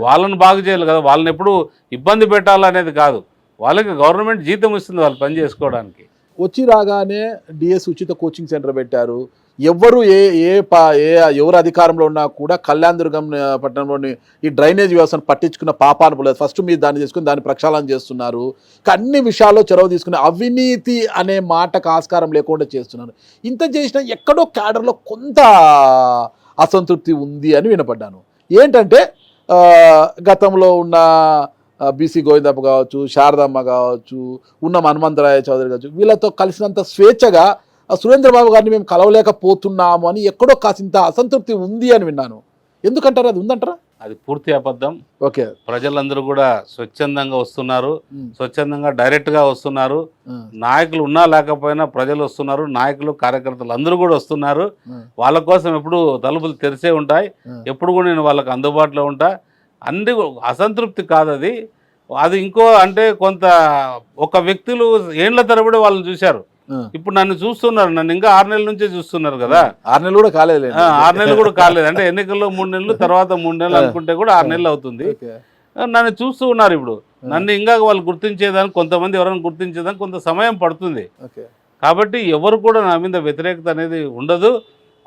వాళ్ళని బాగు చేయాలి కదా, వాళ్ళని ఎప్పుడు ఇబ్బంది పెట్టాలనేది కాదు. వాళ్ళకి గవర్నమెంట్ జీతం ఇస్తుంది వాళ్ళు పని చేసుకోవడానికి. వచ్చి రాగానే డిఎస్ ఉచిత కోచింగ్ సెంటర్ పెట్టారు. ఎవరు ఎవరు అధికారంలో ఉన్నా కూడా కళ్యాణదుర్గం పట్టణంలోని ఈ డ్రైనేజ్ వ్యవస్థను పట్టించుకున్న పాపాను పోలేదు. ఫస్ట్ మీరు దాన్ని తీసుకుని దాన్ని ప్రక్షాళన చేస్తున్నారు. అన్ని విషయాల్లో చొరవ తీసుకుని అవినీతి అనే మాటకు ఆస్కారం లేకుండా చేస్తున్నారు. ఇంత చేసినా ఎక్కడో క్యాడర్లో కొంత అసంతృప్తి ఉంది అని వినపడ్డాను. ఏంటంటే గతంలో ఉన్న బీసీ గోవిందప్ప కావచ్చు, శారదమ్మ కావచ్చు, ఉన్న హనుమంతరాయ చౌదరి కావచ్చు, వీళ్ళతో కలిసినంత స్వేచ్ఛగా సురేంద్రబాబు గారిని మేము కలవలేకపోతున్నాము అని ఎక్కడో కాసింత అసంతృప్తి ఉంది అని విన్నాను. ఎందుకంటారు? అది ఉందంటారా? అది పూర్తి అబద్ధం. ఓకే, ప్రజలందరూ కూడా స్వచ్ఛందంగా వస్తున్నారు, స్వచ్ఛందంగా డైరెక్ట్గా వస్తున్నారు. నాయకులు ఉన్నా లేకపోయినా ప్రజలు వస్తున్నారు, నాయకులు కార్యకర్తలు అందరూ కూడా వస్తున్నారు. వాళ్ళ కోసం ఎప్పుడు తలుపులు తెరిచే ఉంటాయి, ఎప్పుడు కూడా నేను వాళ్ళకి అందుబాటులో ఉంటా. అన్ని అసంతృప్తి కాదు అది. అది ఇంకో అంటే కొంత ఒక వ్యక్తులు ఏండ్ల తరబడి వాళ్ళని చూశారు, ఇప్పుడు నన్ను చూస్తున్నారు, నన్ను ఇంకా 6 నెలల నుంచే చూస్తున్నారు కదా. 6 నెలలు కూడా కాలేదు, 6 నెలలు కూడా కాలేదు. అంటే ఎన్నికల్లో 3 నెలలు, తర్వాత 3 నెలలు అనుకుంటే కూడా 6 నెలలు అవుతుంది. నన్ను చూస్తూ ఉన్నారు. ఇప్పుడు నన్ను ఇంకా వాళ్ళు గుర్తించేదానికి, కొంతమంది ఎవరైనా గుర్తించేదానికి కొంత సమయం పడుతుంది. కాబట్టి ఎవరు కూడా నా మీద వ్యతిరేకత అనేది ఉండదు.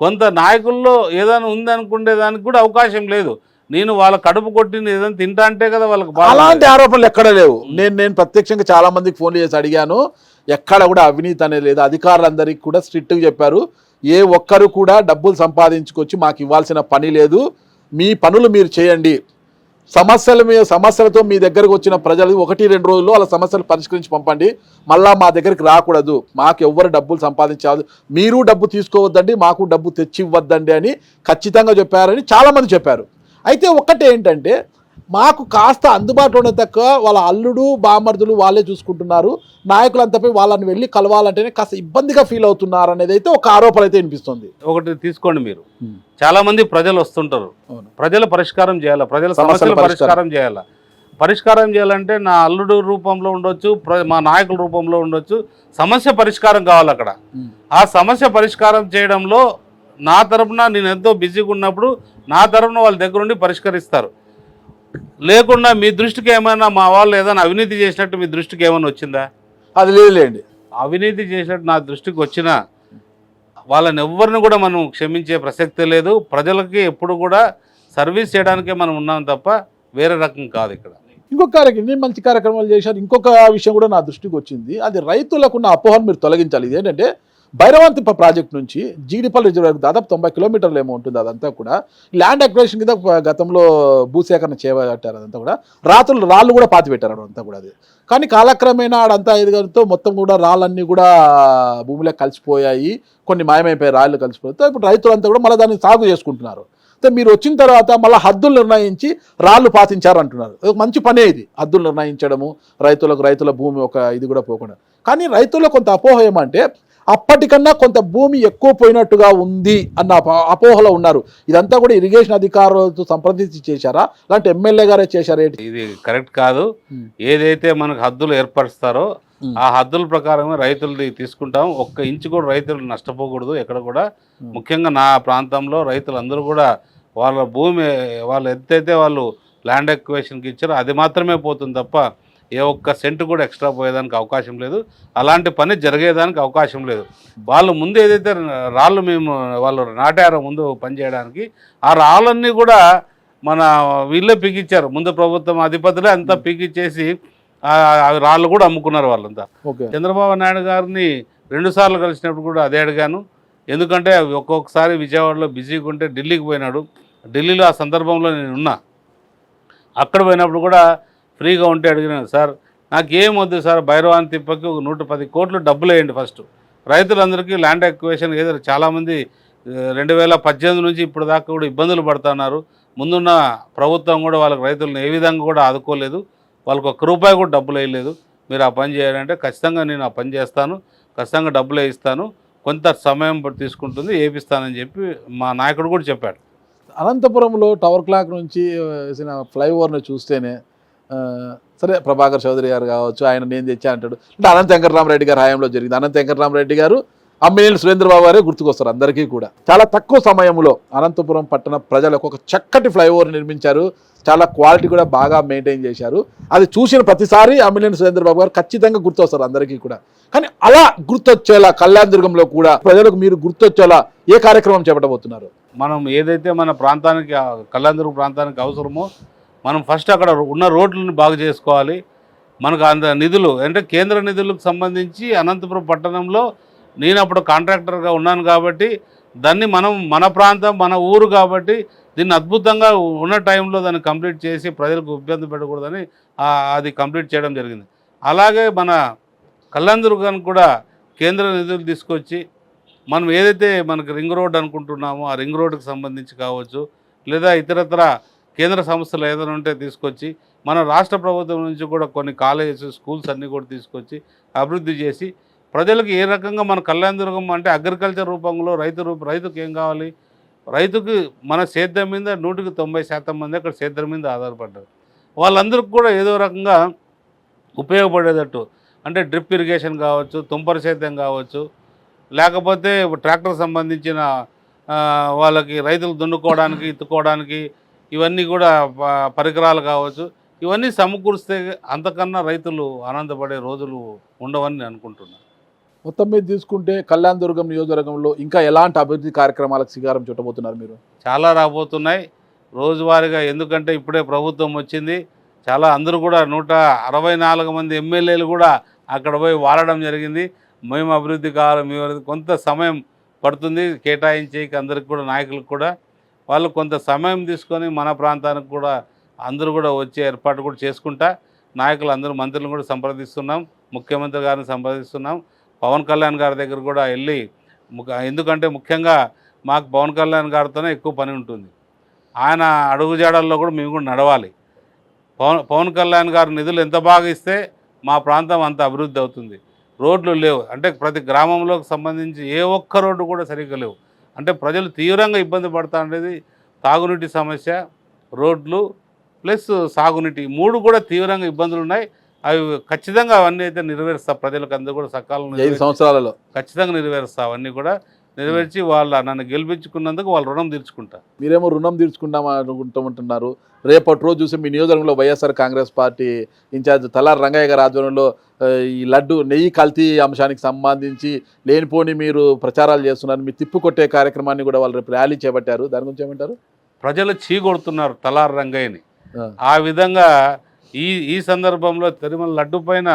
కొంత నాయకుల్లో ఏదైనా ఉంది అనుకునేదానికి కూడా అవకాశం లేదు. నేను వాళ్ళ కడుపు కొట్టిన ఏదైనా తింటా అంటే కదా వాళ్ళకి. అలాంటి ఆరోపణలు ఎక్కడ లేవు. నేను ప్రత్యక్షంగా చాలా మందికి ఫోన్లు చేసి అడిగాను, ఎక్కడ కూడా అవినీతి అనేది లేదు. అధికారులందరికీ కూడా స్ట్రిక్ట్గా చెప్పారు, ఏ ఒక్కరు కూడా డబ్బులు సంపాదించుకొచ్చి మాకు ఇవ్వాల్సిన పని లేదు, మీ పనులు మీరు చేయండి. సమస్యలతో మీ దగ్గరకు వచ్చిన ప్రజలు 1-2 రోజుల్లో వాళ్ళ సమస్యలు పరిష్కరించి పంపండి, మళ్ళా మా దగ్గరికి రాకూడదు, మాకు ఎవ్వరు డబ్బులు సంపాదించాలి, మీరు డబ్బు తీసుకోవద్దండి, మాకు డబ్బు తెచ్చి ఇవ్వద్దండి అని ఖచ్చితంగా చెప్పారని చాలామంది చెప్పారు. అయితే ఒక్కటే ఏంటంటే, మాకు కాస్త అందుబాటులో ఉన్న తక్కువ వాళ్ళ అల్లుడు బామర్దులు వాళ్ళే చూసుకుంటున్నారు, నాయకులంతపై వాళ్ళని వెళ్ళి కలవాలంటేనే కాస్త ఇబ్బందిగా ఫీల్ అవుతున్నారు అనేది అయితే ఒక ఆరోపణ అయితే వినిపిస్తుంది. ఒకటి తీసుకోండి, మీరు చాలా మంది ప్రజలు వస్తుంటారు, ప్రజల పరిష్కారం చేయాలి, ప్రజల సమస్యలు పరిష్కారం చేయాలి. పరిష్కారం చేయాలంటే నా అల్లుడు రూపంలో ఉండొచ్చు, మా నాయకుల రూపంలో ఉండొచ్చు, సమస్య పరిష్కారం కావాలి అక్కడ. ఆ సమస్య పరిష్కారం చేయడంలో నా తరపున నేను ఎంతో బిజీగా ఉన్నప్పుడు నా తరపున వాళ్ళ దగ్గర ఉండి పరిష్కరిస్తారు. లేకుండా మీ దృష్టికి ఏమైనా మా వాళ్ళు ఏదైనా అవినీతి చేసినట్టు మీ దృష్టికి ఏమైనా వచ్చిందా? అది లేదులేండి. అవినీతి చేసినట్టు నా దృష్టికి వచ్చినా వాళ్ళని ఎవరిని కూడా మనం క్షమించే ప్రసక్తే లేదు. ప్రజలకి ఎప్పుడు కూడా సర్వీస్ చేయడానికే మనం ఉన్నాం తప్ప వేరే రకం కాదు. ఇక్కడ ఇంకొక కార్యక్రమం, మంచి కార్యక్రమాలు చేశారు. ఇంకొక విషయం కూడా నా దృష్టికి వచ్చింది, అది రైతులకున్న అపోహను మీరు తొలగించాలి. ఇది ఏంటంటే, భైరవంతిప్ప ప్రాజెక్ట్ నుంచి జీడిపల్లి రిజర్వాయర్ దాదాపు 90 కిలోమీటర్లు ఏమో ఉంటుంది. అదంతా కూడా ల్యాండ్ అక్విజిషన్ కింద గతంలో భూసేకరణ చేపట్టారు. అదంతా కూడా రాళ్ళు కూడా పాతి పెట్టారు అదంతా కూడా. అది కానీ కాలక్రమేణా ఆడంతా ఎదుగుతో మొత్తం కూడా రాళ్ళన్నీ కూడా భూమిలో కలిసిపోయాయి, కొన్ని మాయమైపోయాయి, రాళ్ళు కలిసిపోతే ఇప్పుడు రైతులంతా కూడా మళ్ళీ దాన్ని సాగు చేసుకుంటున్నారు. మీరు వచ్చిన తర్వాత మళ్ళీ హద్దులు నిర్ణయించి రాళ్ళు పాతించారు అంటున్నారు. మంచి పనే ఇది, హద్దులు నిర్ణయించడము, రైతుల భూమి ఒక ఇది కూడా పోకుండా. కానీ రైతుల్లో కొంత అపోహ ఏమంటే, అప్పటికన్నా కొంత భూమి ఎక్కువ పోయినట్టుగా ఉంది అన్న అపోహలో ఉన్నారు. ఇదంతా కూడా ఇరిగేషన్ అధికారులతో సంప్రదించి చేశారా, అలాంటి ఎమ్మెల్యే గారే చేశారా? ఇది కరెక్ట్ కాదు. ఏదైతే మనకు హద్దులు ఏర్పరుస్తారో ఆ హద్దుల ప్రకారమే రైతులది తీసుకుంటాం. 1 ఇంచు కూడా రైతులు నష్టపోకూడదు ఎక్కడ కూడా. ముఖ్యంగా నా ప్రాంతంలో రైతులందరూ కూడా వాళ్ళ భూమి వాళ్ళు ఎంతైతే వాళ్ళు ల్యాండ్ ఎక్వేషన్కి ఇచ్చారో అది మాత్రమే పోతుంది తప్ప ఏ ఒక్క సెంట్ కూడా ఎక్స్ట్రా పోయేదానికి అవకాశం లేదు, అలాంటి పని జరిగేదానికి అవకాశం లేదు. వాళ్ళు ముందు ఏదైతే రాళ్ళు వాళ్ళు నాటారో ముందు పని చేయడానికి, ఆ రాళ్ళన్నీ కూడా మన వీళ్ళే పీకిచ్చారు. ముందు ప్రభుత్వం అధిపతులే అంతా పీకిచ్చేసి రాళ్ళు కూడా అమ్ముకున్నారు వాళ్ళంతా. చంద్రబాబు నాయుడు గారిని 2 సార్లు కలిసినప్పుడు కూడా అదే అడిగాను. ఎందుకంటే ఒక్కొక్కసారి విజయవాడలో బిజీగా ఉంటే ఢిల్లీకి పోయినాడు. ఢిల్లీలో ఆ సందర్భంలో నేను ఉన్నా. అక్కడ పోయినప్పుడు కూడా ఫ్రీగా ఉంటే అడిగినాను, సార్ నాకేం వద్దు సార్, భైరవాన్ తిప్పకి 110 కోట్లు డబ్బులు వేయండి ఫస్ట్. రైతులందరికీ ల్యాండ్ ఎక్వేషన్ ఏదో చాలామంది 2018 నుంచి ఇప్పుడు దాకా కూడా ఇబ్బందులు పడుతున్నారు. ముందున్న ప్రభుత్వం కూడా వాళ్ళకి రైతులను ఏ విధంగా కూడా ఆదుకోలేదు, వాళ్ళకు ఒక్క రూపాయి కూడా డబ్బులు వేయలేదు. మీరు ఆ పని చేయాలంటే ఖచ్చితంగా నేను ఆ పని చేస్తాను, ఖచ్చితంగా డబ్బులు వేయిస్తాను, కొంత సమయం తీసుకుంటుంది, వేపిస్తానని చెప్పి మా నాయకుడు కూడా చెప్పాడు. అనంతపురంలో టవర్ క్లాక్ నుంచి వేసిన ఫ్లైఓవర్ని చూస్తేనే సరే ప్రభాకర్ చౌదరి గారు కావచ్చు, ఆయన నేను తెచ్చా అంటాడు. అంటే అనంత వెంకటరామరెడ్డి గారు హయాంలో జరిగింది. అనంత వెంకటరామరెడ్డి గారు, అమ్మినేని సురేంద్రబాబు గారే గుర్తుకొస్తారు అందరికీ కూడా. చాలా తక్కువ సమయంలో అనంతపురం పట్టణ ప్రజలకు ఒక చక్కటి ఫ్లైఓవర్ నిర్మించారు, చాలా క్వాలిటీ కూడా బాగా మెయింటైన్ చేశారు. అది చూసిన ప్రతిసారి అమ్మినేని సురేంద్రబాబు గారు ఖచ్చితంగా గుర్తొస్తారు అందరికీ కూడా. కానీ అలా గుర్తొచ్చేలా కళ్యాణదుర్గంలో కూడా ప్రజలకు మీరు గుర్తొచ్చేలా ఏ కార్యక్రమం చేపట్టబోతున్నారు? మనం ఏదైతే మన ప్రాంతానికి కళ్యాణదుర్గం ప్రాంతానికి అవసరమో మనం ఫస్ట్ అక్కడ ఉన్న రోడ్లను బాగు చేసుకోవాలి. మనకు అంత నిధులు అంటే కేంద్ర నిధులకు సంబంధించి అనంతపురం పట్టణంలో నేను అప్పుడు కాంట్రాక్టర్గా ఉన్నాను కాబట్టి దాన్ని మన ప్రాంతం మన ఊరు కాబట్టి దీన్ని అద్భుతంగా ఉన్న టైంలో దాన్ని కంప్లీట్ చేసి ప్రజలకు ఇబ్బంది పెట్టకూడదని అది కంప్లీట్ చేయడం జరిగింది. అలాగే మన కళ్యాణదుర్గానికి కూడా కేంద్ర నిధులు తీసుకొచ్చి మనం ఏదైతే మనకు రింగ్ రోడ్ అనుకుంటున్నామో ఆ రింగ్ రోడ్డుకి సంబంధించి కావచ్చు, లేదా ఇతరత్ర కేంద్ర సంస్థలు ఏదైనా ఉంటే తీసుకొచ్చి మన రాష్ట్ర ప్రభుత్వం నుంచి కూడా కొన్ని కాలేజెస్ స్కూల్స్ అన్నీ కూడా తీసుకొచ్చి అభివృద్ధి చేసి ప్రజలకు ఏ రకంగా మన కళ్యాణదుర్గం అంటే అగ్రికల్చర్ రూపంలో రైతుకు ఏం కావాలి, రైతుకి మన సేద్యం మీద 190% మంది అక్కడ సేద్యం మీద ఆధారపడ్డారు. వాళ్ళందరికీ కూడా ఏదో రకంగా ఉపయోగపడేటట్టు అంటే డ్రిప్ ఇరిగేషన్ కావచ్చు, తుంపర సేద్యం కావచ్చు, లేకపోతే ట్రాక్టర్ సంబంధించిన వాళ్ళకి రైతులు దున్నుకోవడానికి ఇత్తుకోవడానికి ఇవన్నీ కూడా పరికరాలు కావచ్చు, ఇవన్నీ సమకూరిస్తే అంతకన్నా రైతులు ఆనందపడే రోజులు ఉండవని నేను అనుకుంటున్నాను. మొత్తం మీద తీసుకుంటే కళ్యాణదుర్గం నియోజకవర్గంలో ఇంకా ఎలాంటి అభివృద్ధి కార్యక్రమాలకు శ్రీకారం చుట్టబోతున్నారు మీరు? చాలా రాబోతున్నాయి రోజువారీగా. ఎందుకంటే ఇప్పుడే ప్రభుత్వం వచ్చింది, చాలా అందరూ కూడా 164 మంది ఎమ్మెల్యేలు కూడా అక్కడ పోయి వాడడం జరిగింది. మేము అభివృద్ధి కావాలి, మీ కొంత సమయం పడుతుంది కేటాయించేకి అందరికి కూడా నాయకులకు కూడా. వాళ్ళు కొంత సమయం తీసుకొని మన ప్రాంతానికి కూడా అందరూ కూడా వచ్చే ఏర్పాటు కూడా చేసుకుంటా నాయకులు అందరూ మంత్రులను కూడా సంప్రదిస్తున్నాం, ముఖ్యమంత్రి గారిని సంప్రదిస్తున్నాం, పవన్ కళ్యాణ్ గారి దగ్గర కూడా వెళ్ళి ఎందుకంటే ముఖ్యంగా మాకు పవన్ కళ్యాణ్ గారితోనే ఎక్కువ పని ఉంటుంది. ఆయన అడుగుజాడల్లో కూడా మేము కూడా నడవాలి. పవన్ కళ్యాణ్ గారి నిధులు ఎంత బాగా ఇస్తే మా ప్రాంతం అంత అభివృద్ధి అవుతుంది. రోడ్లు లేవు అంటే ప్రతి గ్రామంలోకి సంబంధించి ఏ ఒక్క రోడ్డు కూడా సరిగ్గా లేవు. అంటే ప్రజలు తీవ్రంగా ఇబ్బంది పడుతూ ఉండేది తాగునీటి సమస్య, రోడ్లు ప్లస్ సాగునీటి 3 కూడా తీవ్రంగా ఇబ్బందులు ఉన్నాయి. అవి ఖచ్చితంగా అవన్నీ అయితే నెరవేరుస్తా, ప్రజలకు అందరూ కూడా సకాలంలో 5 సంవత్సరాలలో ఖచ్చితంగా నెరవేరుస్తా. అవన్నీ కూడా నెరవేర్చి నన్ను గెలిపించుకున్నందుకు వాళ్ళు రుణం తీర్చుకుంటా. మీరేమో రుణం తీర్చుకుంటామా అనుకుంటామంటున్నారు. రేపటి రోజు చూసి మీ నియోజకవర్గంలో వైఎస్ఆర్ కాంగ్రెస్ పార్టీ ఇన్ఛార్జ్ తలారి రంగయ్య గారి ఆధ్వర్యంలో ఈ నెయ్యి కల్తీ అంశానికి సంబంధించి లేనిపోని మీరు ప్రచారాలు చేస్తున్నారు, మీ తిప్పుకొట్టే కార్యక్రమాన్ని కూడా వాళ్ళు రేపు ర్యాలీ చేపట్టారు. దాని గురించి ఏమంటారు? ప్రజలు చీకొడుతున్నారు తలారి రంగయ్యని. ఆ విధంగా ఈ సందర్భంలో తిరుమల లడ్డు పైన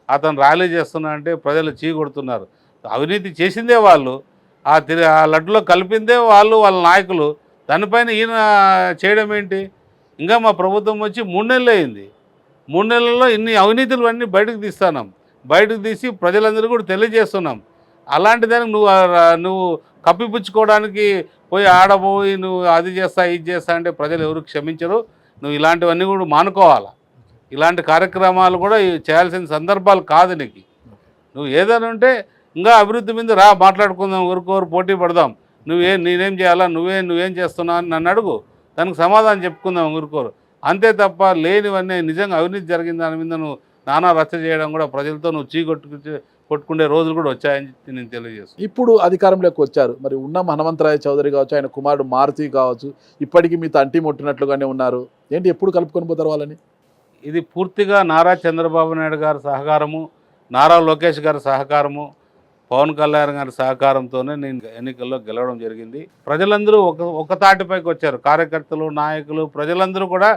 అతను ర్యాలీ చేస్తున్నా అంటే ప్రజలు చీకొడుతున్నారు. అవినీతి చేసిందే వాళ్ళు, ఆ లడ్డులో కలిపిందే వాళ్ళు, వాళ్ళ నాయకులు. దానిపైన ఈయన చేయడం ఏంటి? ఇంకా మా ప్రభుత్వం వచ్చి 3 నెలలు అయింది. 3 నెలల్లో ఇన్ని అవినీతులు అన్నీ బయటకు తీస్తున్నాం, బయటకు తీసి ప్రజలందరూ కూడా తెలియజేస్తున్నాం. అలాంటి దానికి నువ్వు కప్పిపుచ్చుకోవడానికి పోయి ఆడబోయి నువ్వు అది చేస్తా ఇది చేస్తా అంటే ప్రజలు ఎవరు క్షమించరు. నువ్వు ఇలాంటివన్నీ కూడా మానుకోవాలి. ఇలాంటి కార్యక్రమాలు కూడా చేయాల్సిన సందర్భాలు కాదు నీకు. నువ్వు ఏదైనా ఉంటే ఇంకా అభివృద్ధి మీద మాట్లాడుకుందాం, ఊరికోరు పోటీ పడదాం. నేనేం చేయాలా, నువ్వేం చేస్తున్నావు అని నన్ను అడుగు, దానికి సమాధానం చెప్పుకుందాం ఊరుకోరు. అంతే తప్ప లేనివన్నీ నిజంగా అవినీతి జరిగిన దాని మీద నువ్వు నానా రచ్చ చేయడం కూడా ప్రజలతో నువ్వు కొట్టుకునే రోజులు కూడా వచ్చాయని నేను తెలియజేస్తాను. ఇప్పుడు అధికారంలోకి వచ్చారు, మరి ఉన్న హనుమంతరాయ చౌదరి కావచ్చు, ఆయన కుమారుడు మారుతి కావచ్చు, ఇప్పటికీ మీతో అంటి ముట్టినట్లుగానే ఉన్నారు. ఏంటి ఎప్పుడు కలుపుకొని పోతారు వాళ్ళని? ఇది పూర్తిగా నారా చంద్రబాబు నాయుడు గారి సహకారము, నారా లోకేష్ గారి సహకారము, పవన్ కళ్యాణ్ గారి సహకారంతోనే నేను ఎన్నికల్లో గెలవడం జరిగింది. ప్రజలందరూ ఒక తాటిపైకి వచ్చారు. కార్యకర్తలు, నాయకులు, ప్రజలందరూ కూడా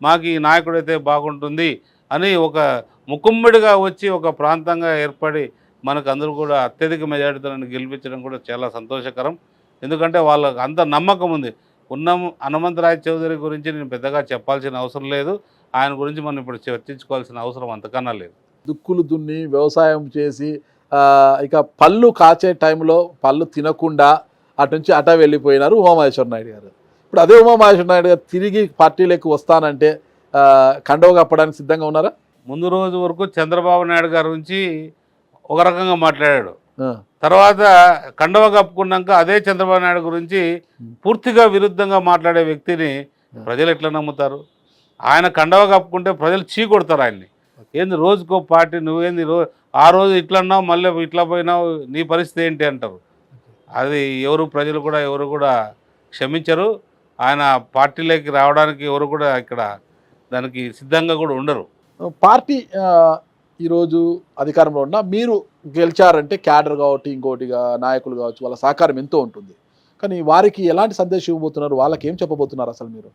మాకు ఈ నాయకుడైతే బాగుంటుంది అని ఒక ముకుమ్మడిగా వచ్చి ఒక ప్రాంతంగా ఏర్పడి మనకు అందరూ కూడా అత్యధిక మెజారిటీతో గెలిపించడం కూడా చాలా సంతోషకరం. ఎందుకంటే వాళ్ళకు అంత నమ్మకం ఉంది. హనుమంతరాయ చౌదరి గురించి నేను పెద్దగా చెప్పాల్సిన అవసరం లేదు. ఆయన గురించి మనం ఇప్పుడు చర్చించుకోవాల్సిన అవసరం అంతకన్నా లేదు. దుక్కులు దున్ని వ్యవసాయం చేసి ఇక పళ్ళు కాచే టైంలో పళ్ళు తినకుండా అటు నుంచి అట వెళ్ళిపోయినారు ఉమామహేశ్వర నాయుడు గారు. ఇప్పుడు అదే ఉమామహేశ్వర నాయుడు గారు తిరిగి పార్టీలోకి వస్తానంటే కండవ కప్పడానికి సిద్ధంగా ఉన్నారా? ముందు రోజు వరకు చంద్రబాబు నాయుడు గారి గురించి ఒక రకంగా మాట్లాడాడు. తర్వాత కండవ కప్పుకున్నాక అదే చంద్రబాబు నాయుడు గురించి పూర్తిగా విరుద్ధంగా మాట్లాడే వ్యక్తిని ప్రజలు ఎట్లా నమ్ముతారు? ఆయన కండవ కప్పుకుంటే ప్రజలు చీకొడతారు ఆయన్ని. ఏంది రోజుకో పార్టీ, నువ్వేంది ఆ రోజు ఇట్లా అన్నావు, మళ్ళీ ఇట్లా పోయినావు, నీ పరిస్థితి ఏంటి అంటారు. అది ప్రజలు కూడా ఎవరు కూడా క్షమించరు. ఆయన పార్టీలోకి రావడానికి ఎవరు కూడా ఇక్కడ దానికి సిద్ధంగా కూడా ఉండరు. పార్టీ ఈరోజు అధికారంలో ఉన్న మీరు గెలిచారంటే క్యాడర్ కావచ్చు, ఇంకోటిగా నాయకులు కావచ్చు, వాళ్ళ సహకారం ఎంతో ఉంటుంది. కానీ వారికి ఎలాంటి సందేశం ఇవ్వబోతున్నారు? వాళ్ళకి ఏం చెప్పబోతున్నారు అసలు మీరు?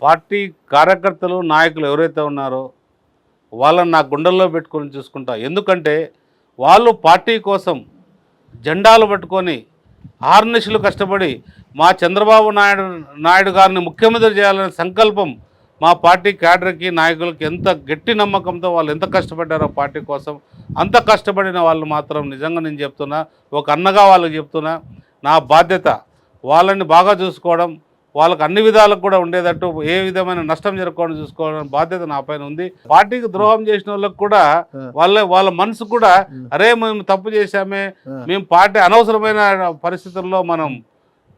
పార్టీ కార్యకర్తలు, నాయకులు ఎవరైతే ఉన్నారో వాళ్ళని నా గుండెల్లో పెట్టుకొని చూసుకుంటా. ఎందుకంటే వాళ్ళు పార్టీ కోసం జెండాలు పట్టుకొని ఆర్నిషులు కష్టపడి మా చంద్రబాబు నాయుడు గారిని ముఖ్యమంత్రి చేయాలనే సంకల్పం మా పార్టీ క్యాడర్కి, నాయకులకి ఎంత గట్టి నమ్మకంతో వాళ్ళు ఎంత కష్టపడ్డారో పార్టీ కోసం, అంత కష్టపడిన వాళ్ళు మాత్రం నిజంగా నేను చెప్తున్నా, ఒక అన్నగా వాళ్ళకి చెప్తున్నా, నా బాధ్యత వాళ్ళని బాగా చూసుకోవడం, వాళ్ళకి అన్ని విధాలకు కూడా ఉండేటట్టు ఏ విధమైన నష్టం జరగకుండా చూసుకోవడం బాధ్యత నా పైన ఉంది. పార్టీకి ద్రోహం చేసిన వాళ్ళకి కూడా వాళ్ళ మనసు కూడా అరే మేము తప్పు చేశామే, మేము పార్టీ అనవసరమైన పరిస్థితుల్లో మనం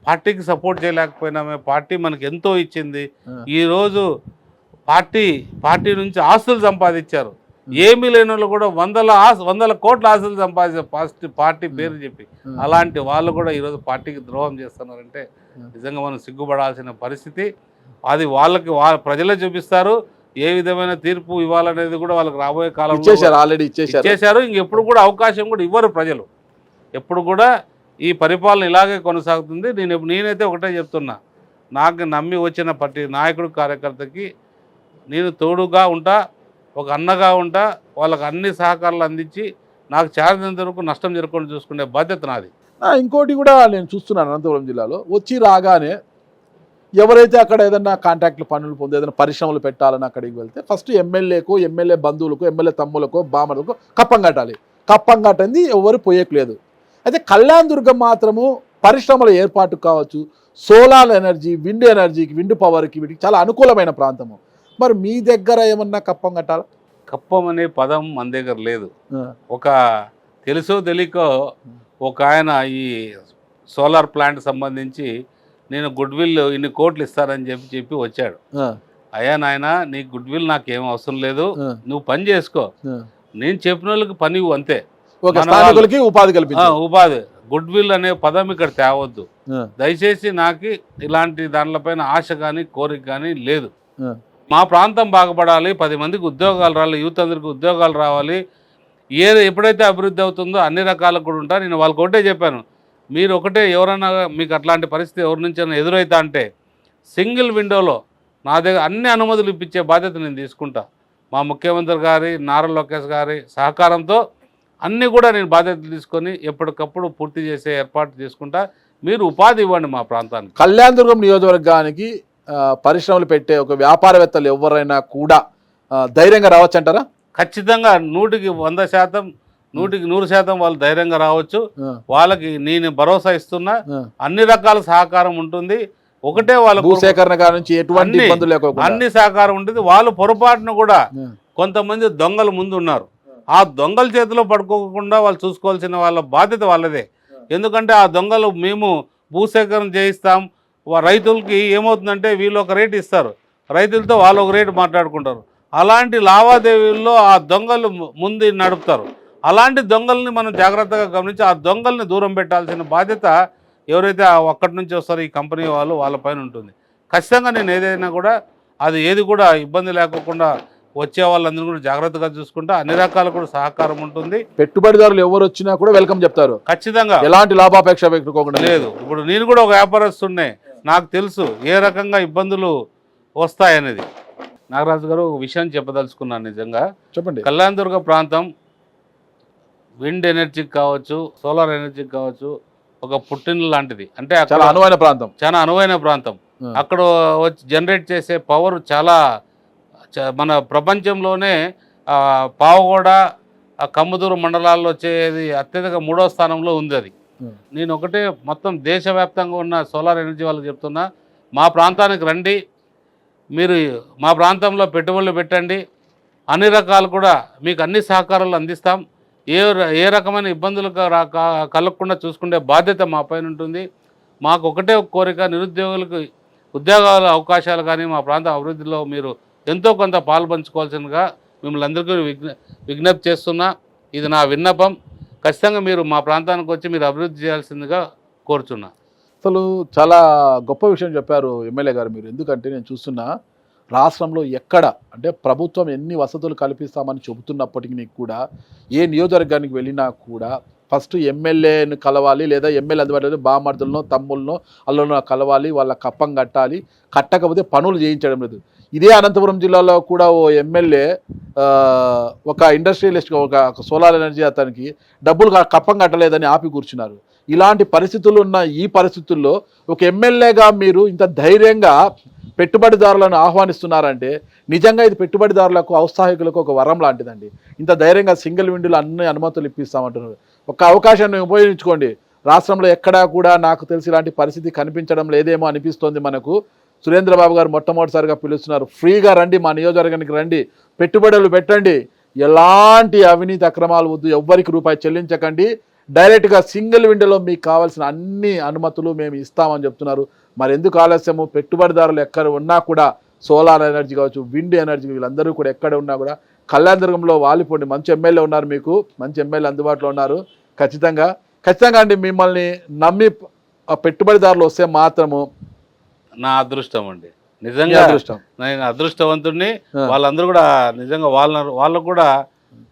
పార్టీకి సపోర్ట్ చేయలేకపోయినామే, పార్టీ మనకి ఎంతో ఇచ్చింది, ఈరోజు పార్టీ నుంచి ఆస్తులు సంపాదించారు, ఏమీ లేని వాళ్ళు కూడా వందల కోట్ల ఆస్తులు సంపాదించారు పార్టీ పేరు చెప్పి. అలాంటి వాళ్ళు కూడా ఈరోజు పార్టీకి ద్రోహం చేస్తున్నారంటే నిజంగా మనం సిగ్గుపడాల్సిన పరిస్థితి. అది ప్రజలే చూపిస్తారు. ఏ విధమైన తీర్పు ఇవ్వాలనేది కూడా వాళ్ళకి రాబోయే కాలంలో ఆల్రెడీ ఇచ్చేశారు. ఇంకెప్పుడు కూడా అవకాశం కూడా ఇవ్వరు ప్రజలు. ఎప్పుడు కూడా ఈ పరిపాలన ఇలాగే కొనసాగుతుంది. నేనైతే ఒకటే చెప్తున్నా, నాకు నమ్మి వచ్చిన పార్టీ నాయకుడు, కార్యకర్తకి నేను తోడుగా ఉంటా, ఒక అన్నగా ఉంటా, వాళ్ళకి అన్ని సహకారాలు అందించి నాకు చేరినంత వరకు నష్టం జరగకుండా చూసుకునే బాధ్యత నాది. ఇంకోటి కూడా నేను చూస్తున్నాను, అనంతపురం జిల్లాలో వచ్చి రాగానే ఎవరైతే అక్కడ ఏదైనా కాంట్రాక్ట్లు పనులు పొంది ఏదైనా పరిశ్రమలు పెట్టాలని అక్కడికి వెళ్తే ఫస్ట్ ఎమ్మెల్యేకు, ఎమ్మెల్యే బంధువులకు, ఎమ్మెల్యే తమ్ములకు, బామలకు కప్పం కట్టాలి. కప్పం కట్టింది ఎవరు పోయట్లేదు. అయితే కళ్యాణ్ దుర్గం మాత్రము పరిశ్రమల ఏర్పాటు కావచ్చు, సోలార్ ఎనర్జీ, విండ్ పవర్కి వీటికి చాలా అనుకూలమైన ప్రాంతము. మరి మీ దగ్గర ఏమన్నా కప్పం కట్టాలా? కప్పం అనే పదం మన దగ్గర లేదు. ఒక తెలుసో తెలియకో ఒక ఆయన ఈ సోలార్ ప్లాంట్ సంబంధించి నేను గుడ్విల్ ఇన్ని కోట్లు ఇస్తానని చెప్పి వచ్చాడు. అయ్యా నాయన, నీ గుడ్విల్ నాకేం అవసరం లేదు, నువ్వు పని చేసుకో, నేను చెప్పిన వాళ్ళకి పని ఇవ్వు అంతే. ఉపాధి గుడ్విల్ అనే పదం ఇక్కడ తేవద్దు దయచేసి. నాకు ఇలాంటి దానిపైన ఆశ కానీ కోరిక కానీ లేదు. మా ప్రాంతం బాగుపడాలి, 10 మందికి ఉద్యోగాలు రావాలి, యూత్ అందరికి ఉద్యోగాలు రావాలి. ఎప్పుడైతే అభివృద్ధి అవుతుందో అన్ని రకాలకు కూడా ఉంటా. నేను వాళ్ళకి ఒకటే చెప్పాను, మీరు ఒకటే ఎవరైనా మీకు అట్లాంటి పరిస్థితి ఎవరి నుంచైనా ఎదురైతా అంటే సింగిల్ విండోలో నా దగ్గర అన్ని అనుమతులు ఇప్పించే బాధ్యత నేను తీసుకుంటా. మా ముఖ్యమంత్రి గారి, నారా లోకేష్ గారి సహకారంతో అన్నీ కూడా నేను బాధ్యతలు తీసుకొని ఎప్పటికప్పుడు పూర్తి చేసే ఏర్పాటు చేసుకుంటా. మీరు ఉపాధి ఇవ్వండి మా ప్రాంతానికి. కళ్యాణ్ దుర్గం నియోజకవర్గానికి పరిశ్రమలు పెట్టే ఒక వ్యాపారవేత్తలు ఎవరైనా కూడా ధైర్యంగా రావచ్చు అంటారా? ఖచ్చితంగా 100కి 100%, 100కి 100% వాళ్ళు ధైర్యంగా రావచ్చు. వాళ్ళకి నేను భరోసా ఇస్తున్నా, అన్ని రకాల సహకారం ఉంటుంది. ఒకటే వాళ్ళ భూసేకరణ నుంచి ఎటువంటి ఇబ్బందులు లేకుండా అన్ని సహకారం ఉంటుంది. వాళ్ళు పొరపాటును కూడా కొంతమంది దొంగలు ముందు ఉన్నారు, ఆ దొంగల చేతిలో పడుకోకుండా వాళ్ళు చూసుకోవాల్సిన వాళ్ళ బాధ్యత వాళ్ళదే. ఎందుకంటే ఆ దొంగలు మేము భూసేకరణ చేయిస్తాం, రైతులకి ఏమవుతుందంటే వీళ్ళు ఒక రేటు ఇస్తారు, రైతులతో వాళ్ళు ఒక రేటు మాట్లాడుకుంటారు. అలాంటి లావాదేవీల్లో ఆ దొంగలు ముందు నడుపుతారు. అలాంటి దొంగల్ని మనం జాగ్రత్తగా గమనించి ఆ దొంగల్ని దూరం పెట్టాల్సిన బాధ్యత ఎవరైతే అక్కడి నుంచి వస్తారో ఈ కంపెనీ వాళ్ళ పైన ఉంటుంది. ఖచ్చితంగా నేను ఏదైనా కూడా అది ఏది కూడా ఇబ్బంది లేకుండా వచ్చే వాళ్ళందరూ కూడా జాగ్రత్తగా చూసుకుంటా అన్ని రకాల కూడా సహకారం ఉంటుంది. పెట్టుబడిదారులు ఎవరు వచ్చినా కూడా వెల్కమ్ చెప్తారు, ఖచ్చితంగా ఎలాంటి లాభాపేక్ష పెట్టుకోకుండా. లేదు, ఇప్పుడు నేను కూడా ఒక వ్యాపారస్తున్నే, నాకు తెలుసు ఏ రకంగా ఇబ్బందులు వస్తాయనేది. నాగరాజు గారు ఒక విషయం చెప్పదలుచుకున్నాను. నిజంగా చెప్పండి. కళ్యాణదుర్గ ప్రాంతం విండ్ ఎనర్జీకి కావచ్చు, సోలార్ ఎనర్జీకి కావచ్చు, ఒక పుట్టిన లాంటిది. అంటే చాలా అనువైన ప్రాంతం, చాలా అనువైన ప్రాంతం. అక్కడ వచ్చి జనరేట్ చేసే పవర్ చాలా మన ప్రపంచంలోనే పావగూడ, కమ్మదూరు మండలాల్లో వచ్చేది అత్యధిక 3వ స్థానంలో ఉంది అది. నేను ఒకటే మొత్తం దేశవ్యాప్తంగా ఉన్న సోలార్ ఎనర్జీ వాళ్ళకి చెప్తున్నా, మా ప్రాంతానికి రండి, మీరు మా ప్రాంతంలో పెట్టుబడులు పెట్టండి, అన్ని రకాలు కూడా మీకు అన్ని సహకారాలు అందిస్తాం. ఏ రకమైన ఇబ్బందులు కలగకుండా చూసుకునే బాధ్యత మా పైన ఉంటుంది. మాకు ఒకటే ఒక కోరిక, నిరుద్యోగులకు ఉద్యోగాల అవకాశాలు కానీ మా ప్రాంత అభివృద్ధిలో మీరు ఎంతో కొంత పాల్పంచుకోవాల్సిందిగా మిమ్మల్ని అందరికీ విజ్ఞప్తి చేస్తున్నా. ఇది నా విన్నపం. ఖచ్చితంగా మీరు మా ప్రాంతానికి వచ్చి మీరు అభివృద్ధి చేయాల్సిందిగా కోరుచున్నా. అసలు చాలా గొప్ప విషయం చెప్పారు ఎమ్మెల్యే గారు మీరు. ఎందుకంటే నేను చూస్తున్నా రాష్ట్రంలో ఎక్కడ అంటే ప్రభుత్వం ఎన్ని వసతులు కల్పిస్తామని చెబుతున్నప్పటికీ కూడా ఏ నియోజకవర్గానికి వెళ్ళినా కూడా ఫస్ట్ ఎమ్మెల్యేను కలవాలి, లేదా ఎమ్మెల్యే అందుబాటులో బామర్దులను తమ్ముళ్ళను అల్లులను కలవాలి, వాళ్ళ కప్పం కట్టాలి, కట్టకపోతే పనులు చేయించడం లేదు. ఇదే అనంతపురం జిల్లాలో కూడా ఓ ఎమ్మెల్యే ఒక ఇండస్ట్రియలిస్ట్, ఒక సోలార్ ఎనర్జీ అతనికి డబ్బులు కప్పం కట్టలేదని ఆపి కూర్చున్నారు. ఇలాంటి పరిస్థితులు ఉన్న ఈ పరిస్థితుల్లో ఒక ఎమ్మెల్యేగా మీరు ఇంత ధైర్యంగా పెట్టుబడిదారులను ఆహ్వానిస్తున్నారంటే నిజంగా ఇది పెట్టుబడిదారులకు, ఔత్సాహికులకు ఒక వరం లాంటిదండి. ఇంత ధైర్యంగా సింగిల్ విండోలు అన్ని అనుమతులు ఇప్పిస్తామంటున్నారు. ఒక అవకాశాన్ని ఉపయోగించుకోండి. రాష్ట్రంలో ఎక్కడా కూడా నాకు తెలిసి ఇలాంటి పరిస్థితి కనిపించడం లేదేమో అనిపిస్తోంది మనకు. సురేంద్రబాబు గారు మొట్టమొదటిసారిగా పిలుస్తున్నారు, ఫ్రీగా రండి, మా నియోజకవర్గానికి రండి, పెట్టుబడులు పెట్టండి, ఎలాంటి అవినీతి అక్రమాలు వద్దు, ఎవ్వరికి రూపాయి చెల్లించకండి, డైరెక్ట్గా సింగిల్ విండోలో మీకు కావాల్సిన అన్ని అనుమతులు మేము ఇస్తామని చెప్తున్నారు. మరి ఎందుకు ఆలస్యము? పెట్టుబడిదారులు ఎక్కడ ఉన్నా కూడా సోలార్ ఎనర్జీ కావచ్చు, విండ్ ఎనర్జీ, వీళ్ళందరూ కూడా ఎక్కడ ఉన్నా కూడా కళ్యాణదుర్గంలో వాలిపోండి. మంచి ఎమ్మెల్యే ఉన్నారు, మీకు మంచి ఎమ్మెల్యే అందుబాటులో ఉన్నారు. ఖచ్చితంగా అండి మిమ్మల్ని నమ్మి పెట్టుబడిదారులు వస్తే మాత్రము నా అదృష్టం అండి, నిజంగా అదృష్టం. నేను అదృష్టవంతుడిని. వాళ్ళందరూ కూడా నిజంగా వాళ్ళు కూడా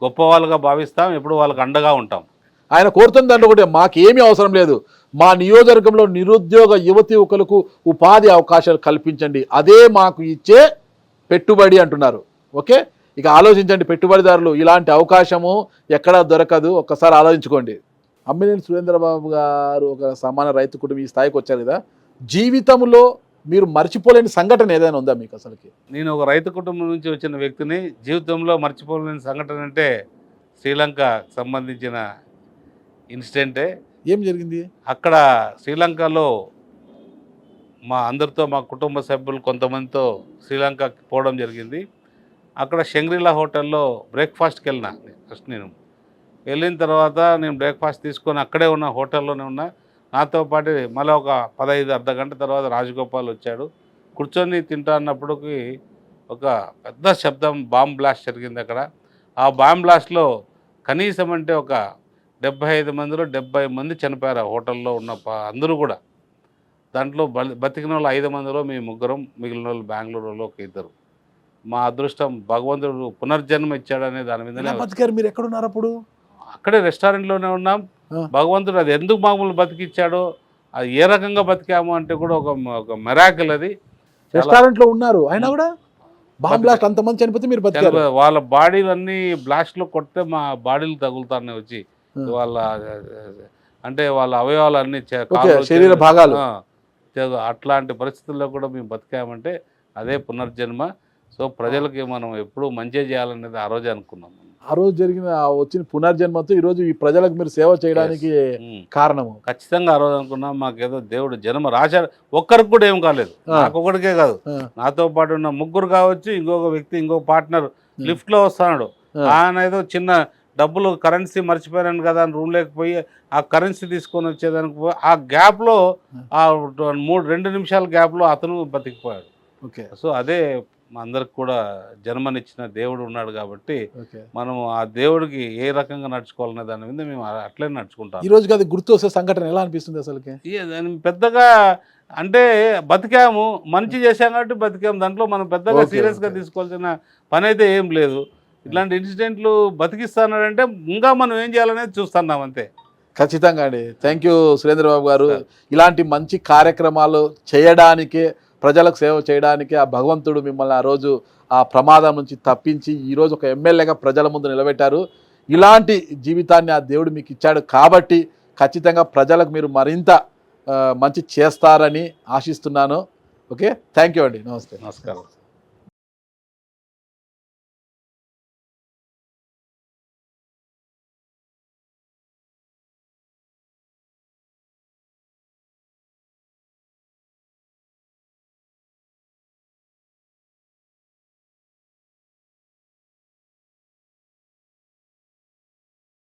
గొప్ప వాళ్ళుగా భావిస్తాం, ఎప్పుడు వాళ్ళకి అండగా ఉంటాం. ఆయన కోరుతుంది అంటే ఒకటి, మాకేమీ అవసరం లేదు, మా నియోజకవర్గంలో నిరుద్యోగ యువతి యువకులకు ఉపాధి అవకాశాలు కల్పించండి, అదే మాకు ఇచ్చే పెట్టుబడి అంటున్నారు. ఓకే, ఇక ఆలోచించండి పెట్టుబడిదారులు, ఇలాంటి అవకాశము ఎక్కడా దొరకదు, ఒక్కసారి ఆలోచించుకోండి. అమ్మినేని సురేంద్రబాబు గారు ఒక సామాన్య రైతు కుటుంబం ఈ స్థాయికి వచ్చారు కదా, జీవితంలో మీరు మర్చిపోలేని సంఘటన ఏదైనా ఉందా మీకు? అసలుకి నేను ఒక రైతు కుటుంబం నుంచి వచ్చిన వ్యక్తిని, జీవితంలో మర్చిపోలేని సంఘటన అంటే శ్రీలంకకు సంబంధించిన ఇన్సిడెంటే. ఏం జరిగింది అక్కడ? శ్రీలంకలో మా అందరితో, మా కుటుంబ సభ్యులు కొంతమందితో శ్రీలంకకి పోవడం జరిగింది. అక్కడ షంగ్రీలా హోటల్లో బ్రేక్ఫాస్ట్కి వెళ్ళిన ఫస్ట్. నేను వెళ్ళిన తర్వాత నేను బ్రేక్ఫాస్ట్ తీసుకొని అక్కడే ఉన్న హోటల్లోనే ఉన్నా. నాతో పాటు మళ్ళీ ఒక 15 అర్ధ గంట తర్వాత రాజగోపాల్ వచ్చాడు. కూర్చొని తింటా అన్నప్పటికి ఒక పెద్ద శబ్దం, బాంబ్ బ్లాస్ట్ జరిగింది అక్కడ. ఆ బాంబ్ బ్లాస్ట్లో కనీసం అంటే ఒక 75 మందిలో 70 మంది చనిపోయారు ఆ హోటల్లో ఉన్న అందరూ కూడా. దాంట్లో బతికిన వాళ్ళు 5 మందిలో మేము ముగ్గురం, మిగిలిన వాళ్ళు బెంగళూరులో ఒక 2. మా అదృష్టం, భగవంతుడు పునర్జన్మ ఇచ్చాడనే దాని మీద బతికారు. మీరు ఎక్కడున్నారు అప్పుడు? అక్కడే రెస్టారెంట్లోనే ఉన్నాం. భగవంతుడు అది ఎందుకు మామూలు బతికిచ్చాడో, అది ఏ రకంగా బతికాము అంటే కూడా ఒక మెరాకిల్. అది రెస్టారెంట్లో ఉన్నారు, అయినా కూడా బాంబ్ బ్లాస్ట్ అంతమంది చనిపోతే మీరు బతికారు. వాళ్ళ బాడీలు అన్నీ బ్లాస్ట్లో కొడితే మా బాడీలు తగులుతానే వచ్చి, వాళ్ళ అంటే వాళ్ళ అవయవాలు అన్ని శరీర భాగాలు. అట్లాంటి పరిస్థితుల్లో కూడా మేము బతికామంటే అదే పునర్జన్మ. సో ప్రజలకి మనం ఎప్పుడూ మంచి చేయాలనేది ఆ రోజే అనుకున్నాం. ఆ రోజు జరిగిన వచ్చిన పునర్జన్మతో ఈరోజు ఈ ప్రజలకు మీరు సేవ చేయడానికి కారణము. ఖచ్చితంగా ఆ రోజు అనుకున్నాం, మాకేదో దేవుడు జన్మ రాశాడు. ఒక్కరికి కూడా ఏం కాలేదు, నాకొక్కడికే కాదు, నాతో పాటు ఉన్న ముగ్గురు కావచ్చు, ఇంకొక వ్యక్తి, ఇంకొక పార్ట్నర్ లిఫ్ట్లో వస్తున్నాడు. ఆయన ఏదో చిన్న డబ్బులు కరెన్సీ మర్చిపోయాను కదా అని రూమ్ లేకపోయి ఆ కరెన్సీ తీసుకొని వచ్చేదానికి పోయి ఆ గ్యాప్లో, ఆ 2 నిమిషాల గ్యాప్లో అతను బతికిపోయాడు. ఓకే, సో అదే మా అందరికి కూడా జన్మనిచ్చిన దేవుడు ఉన్నాడు కాబట్టి ఓకే. మనం ఆ దేవుడికి ఏ రకంగా నడుచుకోవాలనే దాని మీద మేము అట్లే నడుచుకుంటాం. ఈ రోజుకి అది గుర్తు వస్తే సంఘటన ఎలా అనిపిస్తుంది అసలుకి? దాని పెద్దగా అంటే బతికాము, మంచి చేశాం కాబట్టి బతికాము, దాంట్లో మనం పెద్దగా ఓకే, సీరియస్గా ఓకే. తీసుకోవాల్సిన పని అయితే ఏం లేదు. ఇట్లాంటి ఇన్సిడెంట్లు బతికిస్తున్నాడంటే ఇంకా మనం ఏం చేయాలనేది చూస్తున్నాం అంతే. ఖచ్చితంగా అండి. థ్యాంక్ యూ సురేంద్రబాబు గారు. ఇలాంటి మంచి కార్యక్రమాలు చేయడానికే, ప్రజలకు సేవ చేయడానికి ఆ భగవంతుడు మిమ్మల్ని ఆ రోజు ఆ ప్రమాదం నుంచి తప్పించి ఈరోజు ఒక ఎమ్మెల్యేగా ప్రజల ముందు నిలబెట్టారు. ఇలాంటి జీవితాన్ని ఆ దేవుడు మీకు ఇచ్చాడు కాబట్టి ఖచ్చితంగా ప్రజలకు మీరు మరింత మంచి చేస్తారని ఆశిస్తున్నాను. ఓకే, థ్యాంక్ యూ అండి. నమస్తే. నమస్కారం.